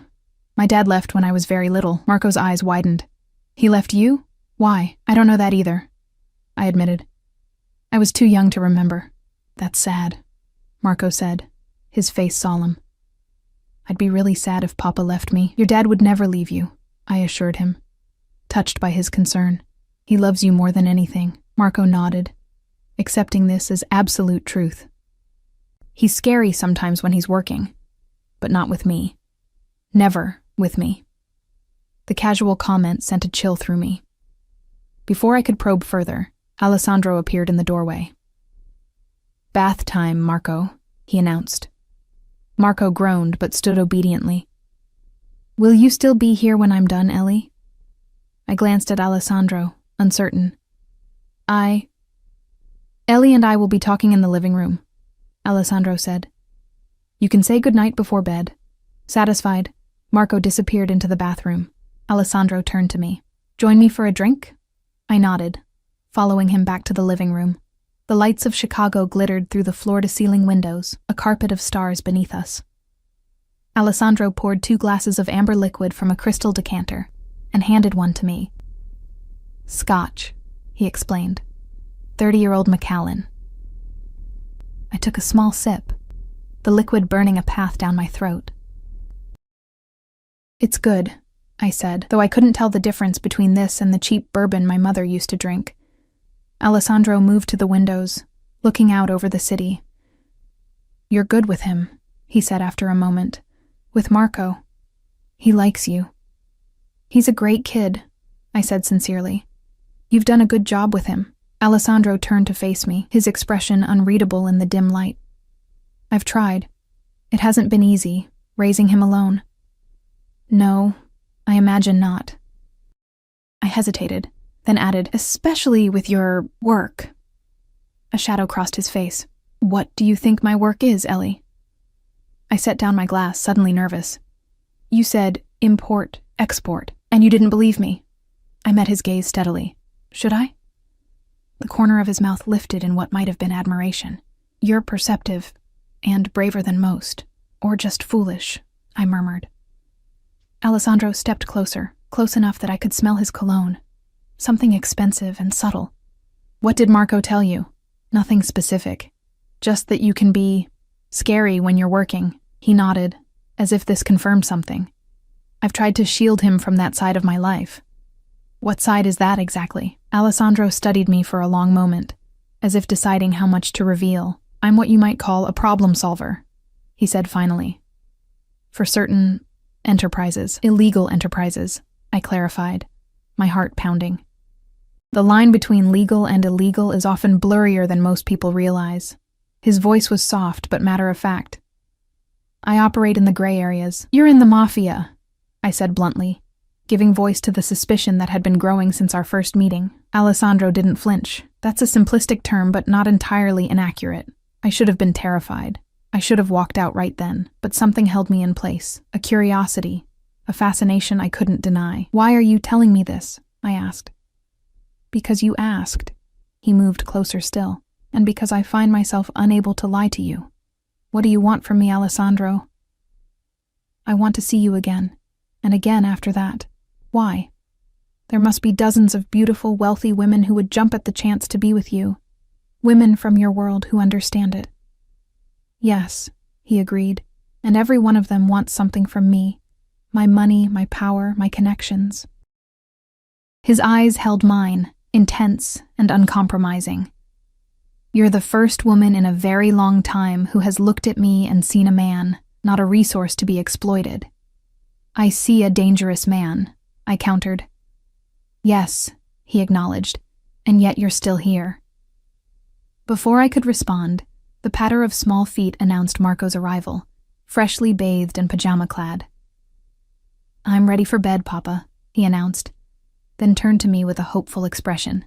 My dad left when I was very little." Marco's eyes widened. "He left you? Why? I don't know that either," I admitted. "I was too young to remember." "That's sad," Marco said, his face solemn. "I'd be really sad if Papa left me." "Your dad would never leave you," I assured him, touched by his concern. "He loves you more than anything." Marco nodded, accepting this as absolute truth. "He's scary sometimes when he's working, but not with me. Never with me." The casual comment sent a chill through me. Before I could probe further, Alessandro appeared in the doorway. "Bath time, Marco," he announced. Marco groaned but stood obediently. "Will you still be here when I'm done, Ellie?" I glanced at Alessandro, uncertain. "Ellie and I will be talking in the living room," Alessandro said. "You can say goodnight before bed." Satisfied, Marco disappeared into the bathroom. Alessandro turned to me. "Join me for a drink?" I nodded, following him back to the living room. The lights of Chicago glittered through the floor-to-ceiling windows, a carpet of stars beneath us. Alessandro poured 2 glasses of amber liquid from a crystal decanter and handed one to me. "Scotch," he explained. 30-year-old Macallan. I took a small sip, the liquid burning a path down my throat. "It's good," I said, though I couldn't tell the difference between this and the cheap bourbon my mother used to drink. Alessandro moved to the windows, looking out over the city. "You're good with him," he said after a moment. "With Marco. He likes you." "He's a great kid," I said sincerely. "You've done a good job with him." Alessandro turned to face me, his expression unreadable in the dim light. "I've tried. It hasn't been easy, raising him alone." "No, I imagine not." I hesitated, then added, especially with your work. A shadow crossed his face. What do you think my work is, Ellie? I set down my glass, suddenly nervous. You said import, export, and you didn't believe me. I met his gaze steadily. Should I? The corner of his mouth lifted in what might have been admiration. You're perceptive, and braver than most, or just foolish, I murmured. Alessandro stepped closer, close enough that I could smell his cologne. Something expensive and subtle. What did Marco tell you? Nothing specific. Just that you can be scary when you're working. He nodded, as if this confirmed something. I've tried to shield him from that side of my life. What side is that exactly? Alessandro studied me for a long moment, as if deciding how much to reveal. I'm what you might call a problem solver, he said finally. For certain enterprises, illegal enterprises, I clarified, my heart pounding. The line between legal and illegal is often blurrier than most people realize. His voice was soft but matter-of-fact. I operate in the gray areas. You're in the Mafia, I said bluntly, giving voice to the suspicion that had been growing since our first meeting. Alessandro didn't flinch. That's a simplistic term, but not entirely inaccurate. I should have been terrified. I should have walked out right then, but something held me in place. A curiosity, a fascination I couldn't deny. Why are you telling me this? I asked. Because you asked. He moved closer still. And because I find myself unable to lie to you. What do you want from me, Alessandro? I want to see you again, and again after that. Why? There must be dozens of beautiful, wealthy women who would jump at the chance to be with you. Women from your world who understand it. Yes, he agreed, and every one of them wants something from me. My money, my power, my connections. His eyes held mine, intense and uncompromising. You're the first woman in a very long time who has looked at me and seen a man, not a resource to be exploited. I see a dangerous man, I countered. Yes, he acknowledged, and yet you're still here. Before I could respond, the patter of small feet announced Marco's arrival, freshly bathed and pajama-clad. I'm ready for bed, Papa, he announced, then turned to me with a hopeful expression.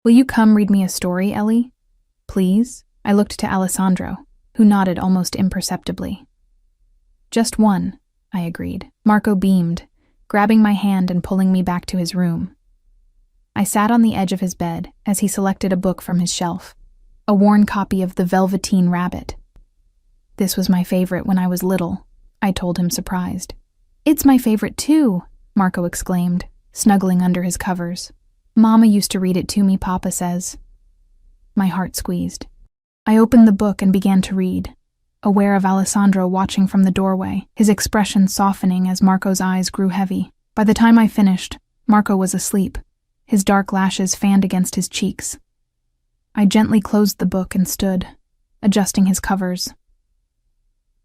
Will you come read me a story, Ellie? Please? I looked to Alessandro, who nodded almost imperceptibly. Just one, I agreed. Marco beamed, grabbing my hand and pulling me back to his room. I sat on the edge of his bed as he selected a book from his shelf, a worn copy of The Velveteen Rabbit. This was my favorite when I was little, I told him, surprised. It's my favorite too, Marco exclaimed, snuggling under his covers. Mama used to read it to me, Papa says. My heart squeezed. I opened the book and began to read, aware of Alessandro watching from the doorway, his expression softening as Marco's eyes grew heavy. By the time I finished, Marco was asleep, his dark lashes fanned against his cheeks. I gently closed the book and stood, adjusting his covers.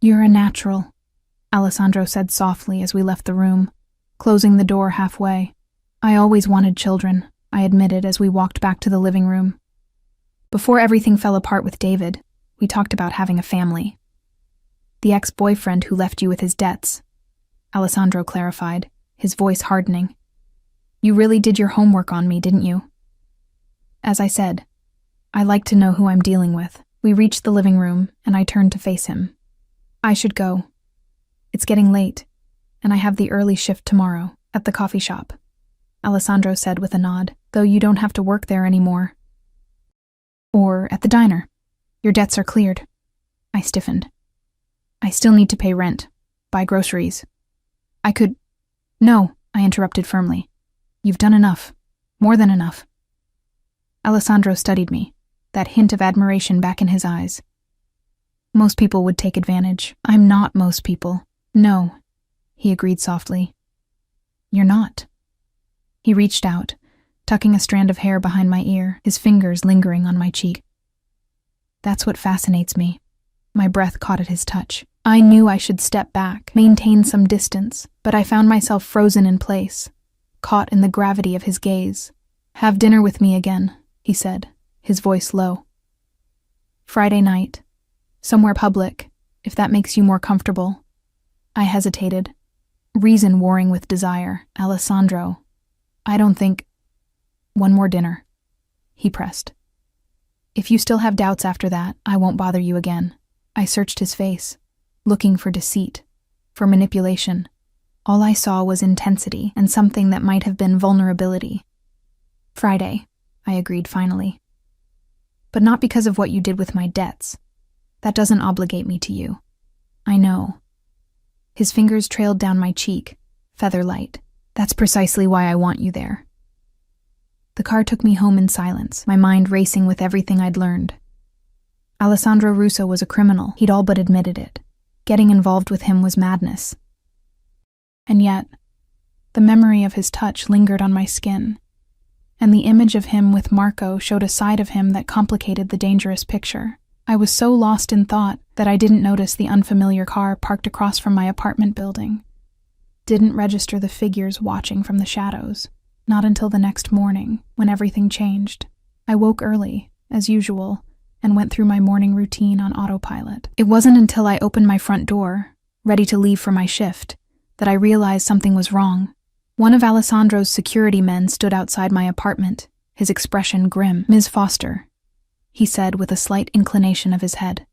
You're a natural, Alessandro said softly as we left the room, closing the door halfway. I always wanted children, I admitted as we walked back to the living room. Before everything fell apart with David, we talked about having a family. The ex-boyfriend who left you with his debts, Alessandro clarified, his voice hardening. You really did your homework on me, didn't you? As I said, I like to know who I'm dealing with. We reached the living room, and I turned to face him. I should go. It's getting late, and I have the early shift tomorrow, at the coffee shop, Alessandro said with a nod, though you don't have to work there anymore. Or at the diner. Your debts are cleared. I stiffened. I still need to pay rent, buy groceries. I could... No, I interrupted firmly. You've done enough. More than enough. Alessandro studied me, that hint of admiration back in his eyes. Most people would take advantage. I'm not most people. No, he agreed softly. You're not. He reached out, tucking a strand of hair behind my ear, his fingers lingering on my cheek. That's what fascinates me. My breath caught at his touch. I knew I should step back, maintain some distance, but I found myself frozen in place, caught in the gravity of his gaze. Have dinner with me again, he said, his voice low. Friday night. Somewhere public, if that makes you more comfortable. I hesitated, reason warring with desire. Alessandro, I don't think... One more dinner, he pressed. If you still have doubts after that, I won't bother you again. I searched his face, looking for deceit, for manipulation. All I saw was intensity and something that might have been vulnerability. Friday, I agreed finally. But not because of what you did with my debts. That doesn't obligate me to you. I know. His fingers trailed down my cheek, feather-light. That's precisely why I want you there. The car took me home in silence, my mind racing with everything I'd learned. Alessandro Russo was a criminal, he'd all but admitted it. Getting involved with him was madness. And yet, the memory of his touch lingered on my skin, and the image of him with Marco showed a side of him that complicated the dangerous picture. I was so lost in thought that I didn't notice the unfamiliar car parked across from my apartment building. Didn't register the figures watching from the shadows. Not until the next morning, when everything changed. I woke early, as usual, and went through my morning routine on autopilot. It wasn't until I opened my front door, ready to leave for my shift, that I realized something was wrong. One of Alessandro's security men stood outside my apartment, his expression grim. "Ms. Foster," he said with a slight inclination of his head.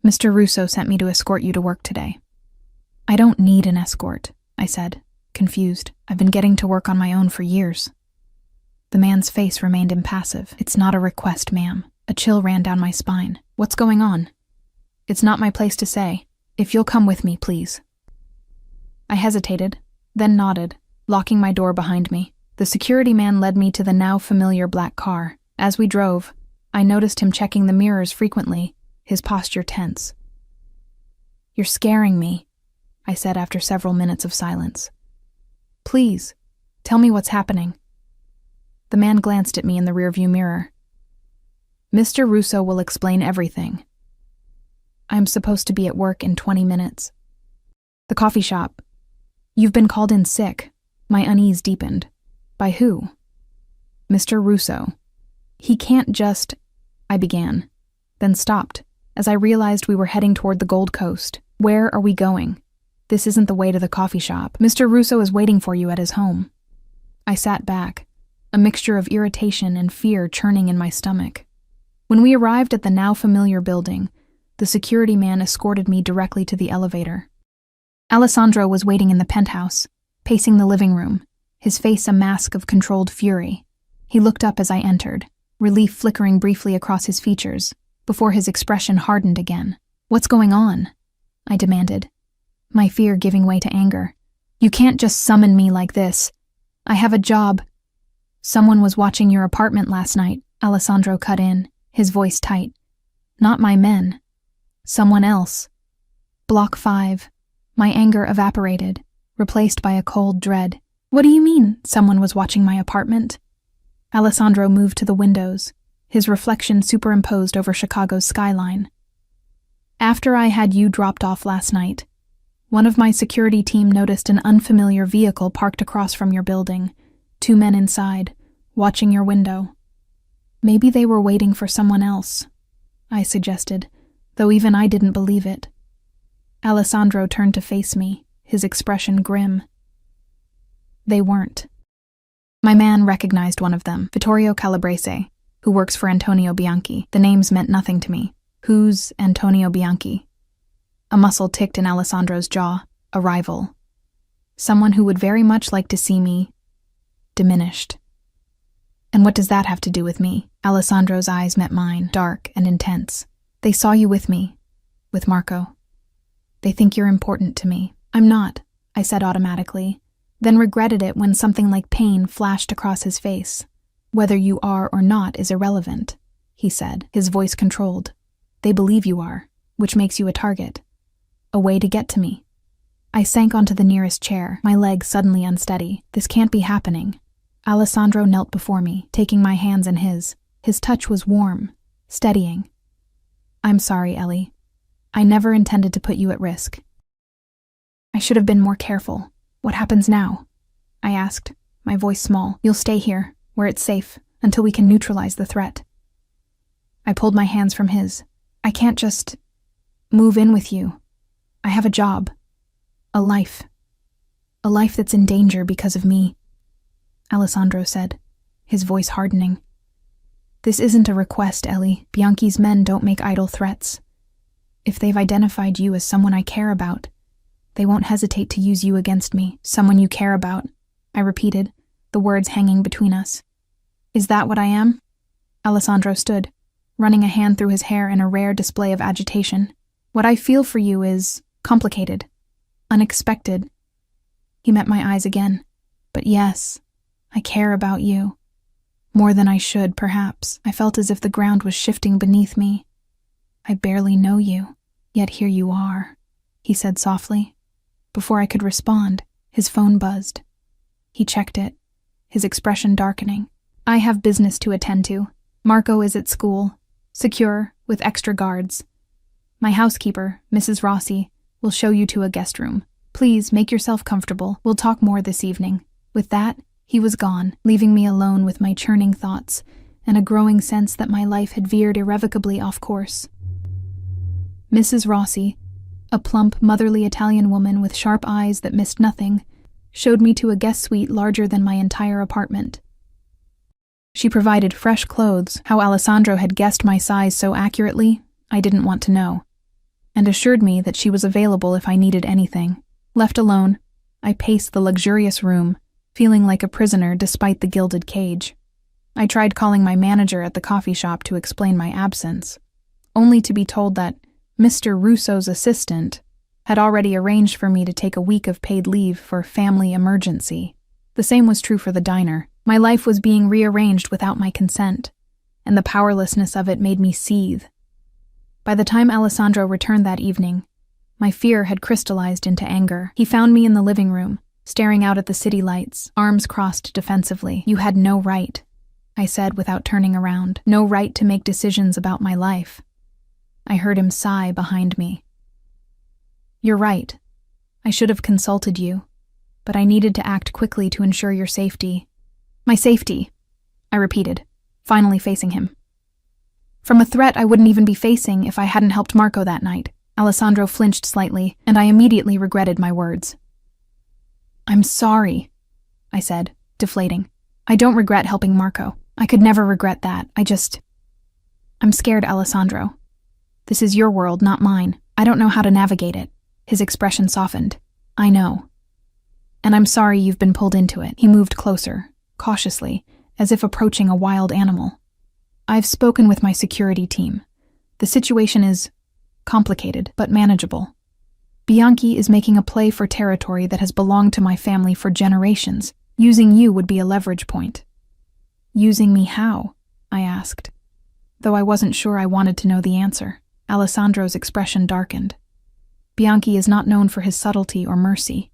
"Mr. Russo sent me to escort you to work today." "I don't need an escort," I said, confused. "I've been getting to work on my own for years." The man's face remained impassive. "It's not a request, ma'am." A chill ran down my spine. "What's going on?" "It's not my place to say. If you'll come with me, please." I hesitated, then nodded, locking my door behind me. The security man led me to the now familiar black car. As we drove, I noticed him checking the mirrors frequently, his posture tense. "You're scaring me," I said after several minutes of silence. "Please, tell me what's happening." The man glanced at me in the rearview mirror. "Mr. Russo will explain everything. I'm supposed to be at work in 20 minutes. The coffee shop. You've been called in sick." My unease deepened. "By who?" "Mr. Russo." "He can't just..." I began, then stopped, as I realized we were heading toward the Gold Coast. "Where are we going? This isn't the way to the coffee shop. Mr. Russo is waiting for you at his home." I sat back, a mixture of irritation and fear churning in my stomach. When we arrived at the now familiar building, the security man escorted me directly to the elevator. Alessandro was waiting in the penthouse, pacing the living room, his face a mask of controlled fury. He looked up as I entered, relief flickering briefly across his features, before his expression hardened again. "What's going on?" I demanded, my fear giving way to anger. "You can't just summon me like this. I have a job." "Someone was watching your apartment last night," Alessandro cut in, his voice tight. "Not my men. Someone else." Block 5. My anger evaporated, replaced by a cold dread. "What do you mean, someone was watching my apartment?" Alessandro moved to the windows, his reflection superimposed over Chicago's skyline. "After I had you dropped off last night, one of my security team noticed an unfamiliar vehicle parked across from your building, 2 men inside, watching your window. Maybe they were waiting for someone else," I suggested, though even I didn't believe it. Alessandro turned to face me, his expression grim. "They weren't." My man recognized one of them, Vittorio Calabrese, who works for Antonio Bianchi. The names meant nothing to me. Who's Antonio Bianchi? A muscle ticked in Alessandro's jaw. A rival. Someone who would very much like to see me diminished. "And what does that have to do with me?" Alessandro's eyes met mine, dark and intense. "They saw you with me, with Marco. They think you're important to me." "I'm not," I said automatically, then regretted it when something like pain flashed across his face. "Whether you are or not is irrelevant," he said, his voice controlled. "They believe you are, which makes you a target. A way to get to me." I sank onto the nearest chair, my legs suddenly unsteady. This can't be happening. Alessandro knelt before me, taking my hands in his. His touch was warm, steadying. "I'm sorry, Ellie. I never intended to put you at risk." "I should have been more careful. What happens now?" I asked, my voice small. "You'll stay here, where it's safe, until we can neutralize the threat." I pulled my hands from his. "I can't just move in with you. I have a job. A life. A life that's in danger because of me." Alessandro said, his voice hardening. This isn't a request, Ellie. Bianchi's men don't make idle threats. If they've identified you as someone I care about, they won't hesitate to use you against me. Someone you care about, I repeated, the words hanging between us. Is that what I am? Alessandro stood, running a hand through his hair in a rare display of agitation. What I feel for you is complicated, unexpected. He met my eyes again. But yes, I care about you. More than I should, perhaps. I felt as if the ground was shifting beneath me. I barely know you, yet here you are, he said softly. Before I could respond, his phone buzzed. He checked it, his expression darkening. I have business to attend to. Marco is at school, secure, with extra guards. My housekeeper, Mrs. Rossi, will show you to a guest room. Please make yourself comfortable. We'll talk more this evening. With that, he was gone, leaving me alone with my churning thoughts and a growing sense that my life had veered irrevocably off course. Mrs. Rossi, a plump, motherly Italian woman with sharp eyes that missed nothing, showed me to a guest suite larger than my entire apartment. She provided fresh clothes. How Alessandro had guessed my size so accurately, I didn't want to know, and assured me that she was available if I needed anything. Left alone, I paced the luxurious room, feeling like a prisoner despite the gilded cage. I tried calling my manager at the coffee shop to explain my absence, only to be told that Mr. Russo's assistant had already arranged for me to take a week of paid leave for family emergency. The same was true for the diner. My life was being rearranged without my consent, and the powerlessness of it made me seethe. By the time Alessandro returned that evening, my fear had crystallized into anger. He found me in the living room, staring out at the city lights, arms crossed defensively. You had no right, I said without turning around. No right to make decisions about my life. I heard him sigh behind me. You're right. I should have consulted you, but I needed to act quickly to ensure your safety. My safety, I repeated, finally facing him. From a threat I wouldn't even be facing if I hadn't helped Marco that night. Alessandro flinched slightly, and I immediately regretted my words. I'm sorry, I said, deflating. I don't regret helping Marco. I could never regret that. I'm scared, Alessandro. This is your world, not mine. I don't know how to navigate it. His expression softened. I know. And I'm sorry you've been pulled into it. He moved closer, cautiously, as if approaching a wild animal. I've spoken with my security team. The situation is complicated, but manageable. Bianchi is making a play for territory that has belonged to my family for generations. Using you would be a leverage point. Using me how? I asked, though I wasn't sure I wanted to know the answer. Alessandro's expression darkened. Bianchi is not known for his subtlety or mercy.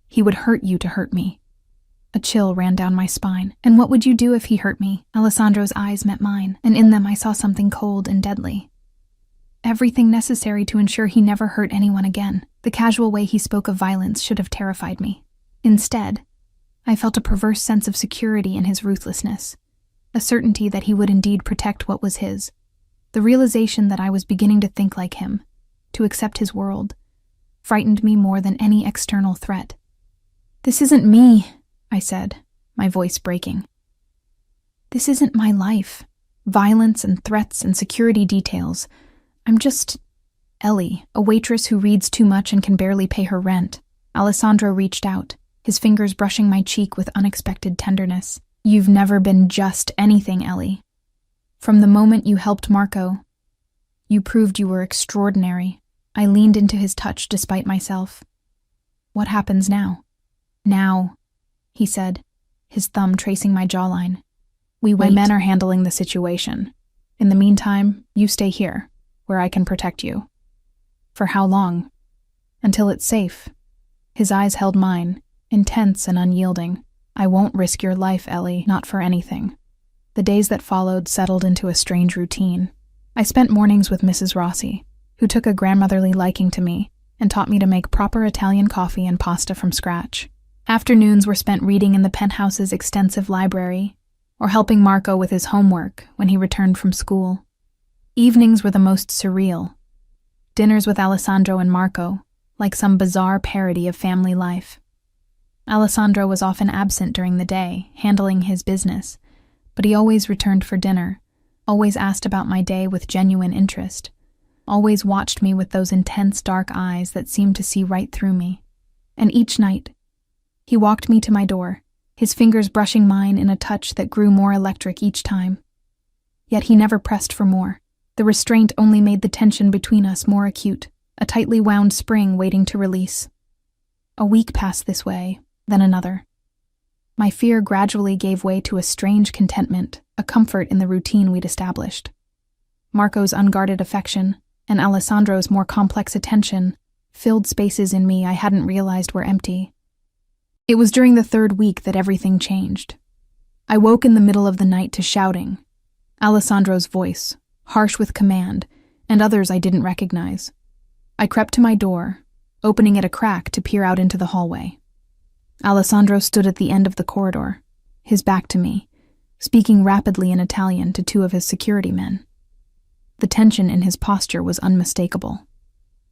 He would hurt you to hurt me. A chill ran down my spine. And what would you do if he hurt me? Alessandro's eyes met mine, and in them I saw something cold and deadly. Everything necessary to ensure he never hurt anyone again. The casual way he spoke of violence should have terrified me. Instead, I felt a perverse sense of security in his ruthlessness, a certainty that he would indeed protect what was his. The realization that I was beginning to think like him, to accept his world, frightened me more than any external threat. This isn't me, I said, my voice breaking. This isn't my life. Violence and threats and security details. I'm just Ellie, a waitress who reads too much and can barely pay her rent. Alessandro reached out, his fingers brushing my cheek with unexpected tenderness. You've never been just anything, Ellie. From the moment you helped Marco, you proved you were extraordinary. I leaned into his touch despite myself. What happens now? Now, he said, his thumb tracing my jawline. We wait. My men are handling the situation. In the meantime, you stay here, where I can protect you. For how long? Until it's safe. His eyes held mine, intense and unyielding. I won't risk your life, Ellie, not for anything. The days that followed settled into a strange routine. I spent mornings with Mrs. Rossi, who took a grandmotherly liking to me and taught me to make proper Italian coffee and pasta from scratch. Afternoons were spent reading in the penthouse's extensive library, or helping Marco with his homework when he returned from school. Evenings were the most surreal. Dinners with Alessandro and Marco, like some bizarre parody of family life. Alessandro was often absent during the day, handling his business, but he always returned for dinner, always asked about my day with genuine interest, always watched me with those intense dark eyes that seemed to see right through me. And each night, he walked me to my door, his fingers brushing mine in a touch that grew more electric each time. Yet he never pressed for more. The restraint only made the tension between us more acute, a tightly wound spring waiting to release. A week passed this way, then another. My fear gradually gave way to a strange contentment, a comfort in the routine we'd established. Marco's unguarded affection and Alessandro's more complex attention filled spaces in me I hadn't realized were empty. It was during the third week that everything changed. I woke in the middle of the night to shouting. Alessandro's voice, harsh with command, and others I didn't recognize. I crept to my door, opening it a crack to peer out into the hallway. Alessandro stood at the end of the corridor, his back to me, speaking rapidly in Italian to two of his security men. The tension in his posture was unmistakable.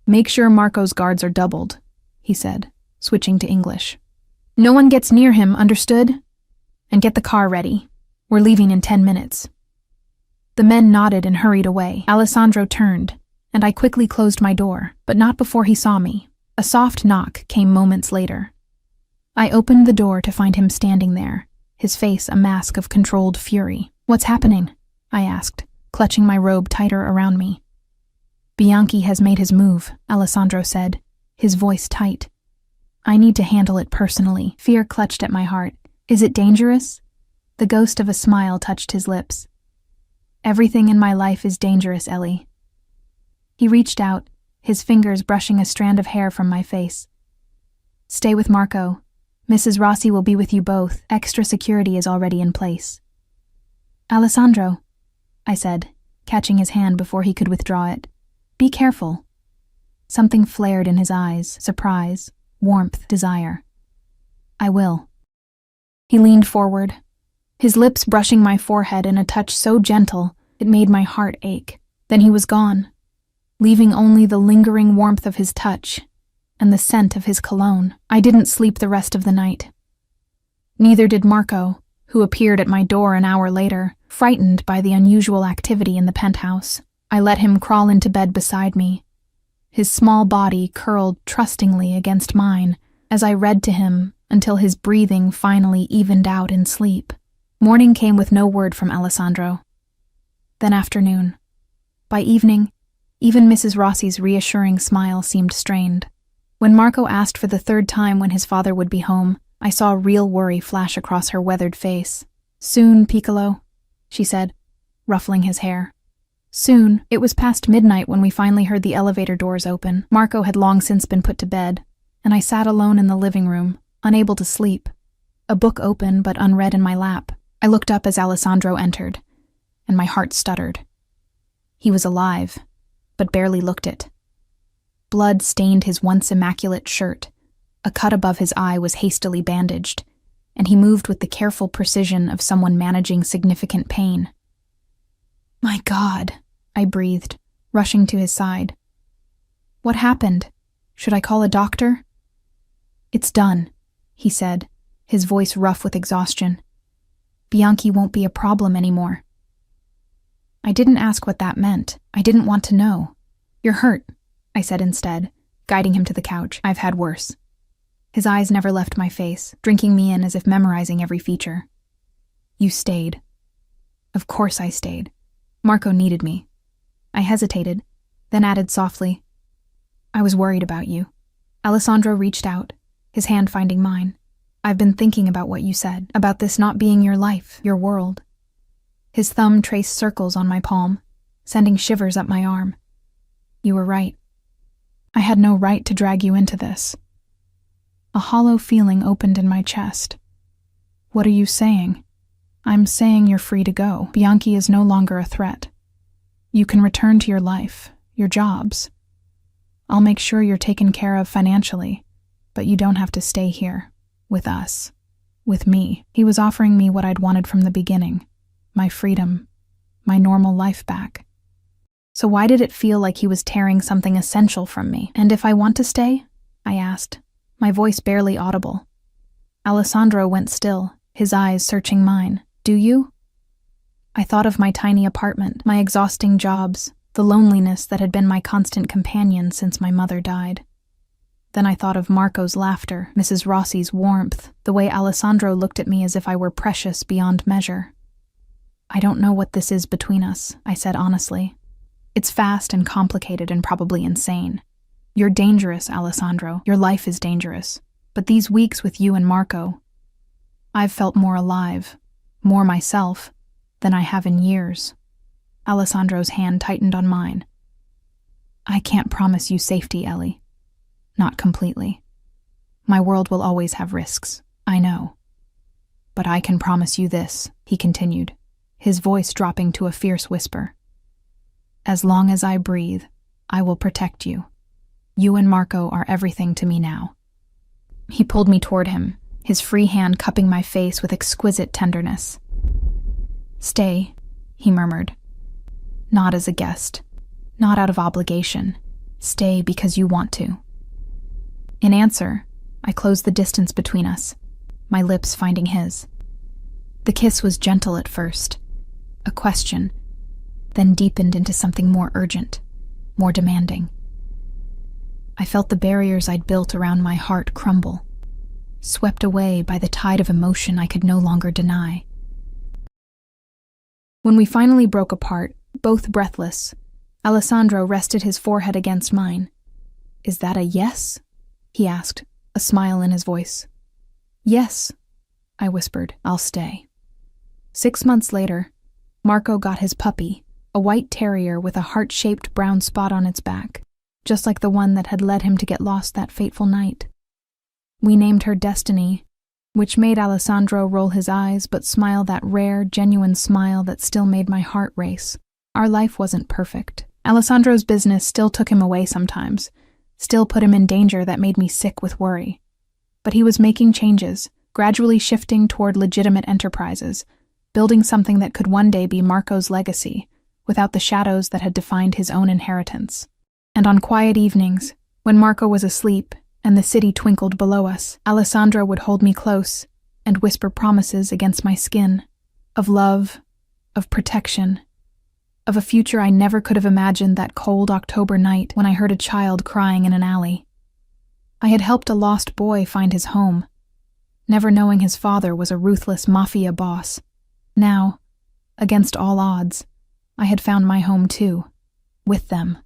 "Make sure Marco's guards are doubled," he said, switching to English. "No one gets near him, understood? And get the car ready. We're leaving in 10 minutes. The men nodded and hurried away. Alessandro turned, and I quickly closed my door, but not before he saw me. A soft knock came moments later. I opened the door to find him standing there, his face a mask of controlled fury. "What's happening?" I asked, clutching my robe tighter around me. "Bianchi has made his move," Alessandro said, his voice tight. "I need to handle it personally." Fear clutched at my heart. "Is it dangerous?" The ghost of a smile touched his lips. "Everything in my life is dangerous, Ellie." He reached out, his fingers brushing a strand of hair from my face. "Stay with Marco. Mrs. Rossi will be with you both. Extra security is already in place." "Alessandro," I said, catching his hand before he could withdraw it. "Be careful." Something flared in his eyes, surprise, warmth, desire. "I will." He leaned forward, his lips brushing my forehead in a touch so gentle it made my heart ache. Then he was gone, leaving only the lingering warmth of his touch and the scent of his cologne. I didn't sleep the rest of the night. Neither did Marco, who appeared at my door an hour later, frightened by the unusual activity in the penthouse. I let him crawl into bed beside me, his small body curled trustingly against mine as I read to him until his breathing finally evened out in sleep. Morning came with no word from Alessandro. Then afternoon. By evening, even Mrs. Rossi's reassuring smile seemed strained. When Marco asked for the third time when his father would be home, I saw real worry flash across her weathered face. "Soon, Piccolo," she said, ruffling his hair. Soon. It was past midnight when we finally heard the elevator doors open. Marco had long since been put to bed, and I sat alone in the living room, unable to sleep. A book open but unread in my lap. I looked up as Alessandro entered, and my heart stuttered. He was alive, but barely looked it. Blood stained his once immaculate shirt. A cut above his eye was hastily bandaged, and he moved with the careful precision of someone managing significant pain. "My God," I breathed, rushing to his side. "What happened? Should I call a doctor?" "It's done," he said, his voice rough with exhaustion. "Bianchi won't be a problem anymore." I didn't ask what that meant. I didn't want to know. "You're hurt," I said instead, guiding him to the couch. "I've had worse." His eyes never left my face, drinking me in as if memorizing every feature. "You stayed." "Of course I stayed. Marco needed me." I hesitated, then added softly, "I was worried about you." Alessandro reached out, his hand finding mine. "I've been thinking about what you said, about this not being your life, your world." His thumb traced circles on my palm, sending shivers up my arm. "You were right. I had no right to drag you into this." A hollow feeling opened in my chest. "What are you saying?" "I'm saying you're free to go. Bianchi is no longer a threat. You can return to your life, your jobs. I'll make sure you're taken care of financially, but you don't have to stay here, with us, with me." He was offering me what I'd wanted from the beginning, my freedom, my normal life back. So why did it feel like he was tearing something essential from me? "And if I want to stay?" I asked, my voice barely audible. Alessandro went still, his eyes searching mine. Do you? I thought of my tiny apartment, my exhausting jobs, the loneliness that had been my constant companion since my mother died. Then I thought of Marco's laughter, Mrs. Rossi's warmth, the way Alessandro looked at me as if I were precious beyond measure. I don't know what this is between us, I said honestly. It's fast and complicated and probably insane. You're dangerous, Alessandro. Your life is dangerous. But these weeks with you and Marco, I've felt more alive, more myself, than I have in years. Alessandro's hand tightened on mine. I can't promise you safety, Ellie. Not completely. My world will always have risks, I know. But I can promise you this, he continued, his voice dropping to a fierce whisper. As long as I breathe, I will protect you. You and Marco are everything to me now. He pulled me toward him, his free hand cupping my face with exquisite tenderness. Stay, he murmured. Not as a guest, not out of obligation. Stay because you want to. In answer, I closed the distance between us, my lips finding his. The kiss was gentle at first, a question, then deepened into something more urgent, more demanding. I felt the barriers I'd built around my heart crumble, swept away by the tide of emotion I could no longer deny. When we finally broke apart, both breathless, Alessandro rested his forehead against mine. Is that a yes? He asked, a smile in his voice. Yes, I whispered, I'll stay. 6 months later, Marco got his puppy, a white terrier with a heart-shaped brown spot on its back, just like the one that had led him to get lost that fateful night. We named her Destiny, which made Alessandro roll his eyes but smile that rare, genuine smile that still made my heart race. Our life wasn't perfect. Alessandro's business still took him away sometimes, still put him in danger that made me sick with worry. But he was making changes, gradually shifting toward legitimate enterprises, building something that could one day be Marco's legacy, without the shadows that had defined his own inheritance. And on quiet evenings, when Marco was asleep and the city twinkled below us, Alessandro would hold me close and whisper promises against my skin, of love, of protection, of a future I never could have imagined that cold October night when I heard a child crying in an alley. I had helped a lost boy find his home, never knowing his father was a ruthless Mafia boss. Now, against all odds, I had found my home too, with them.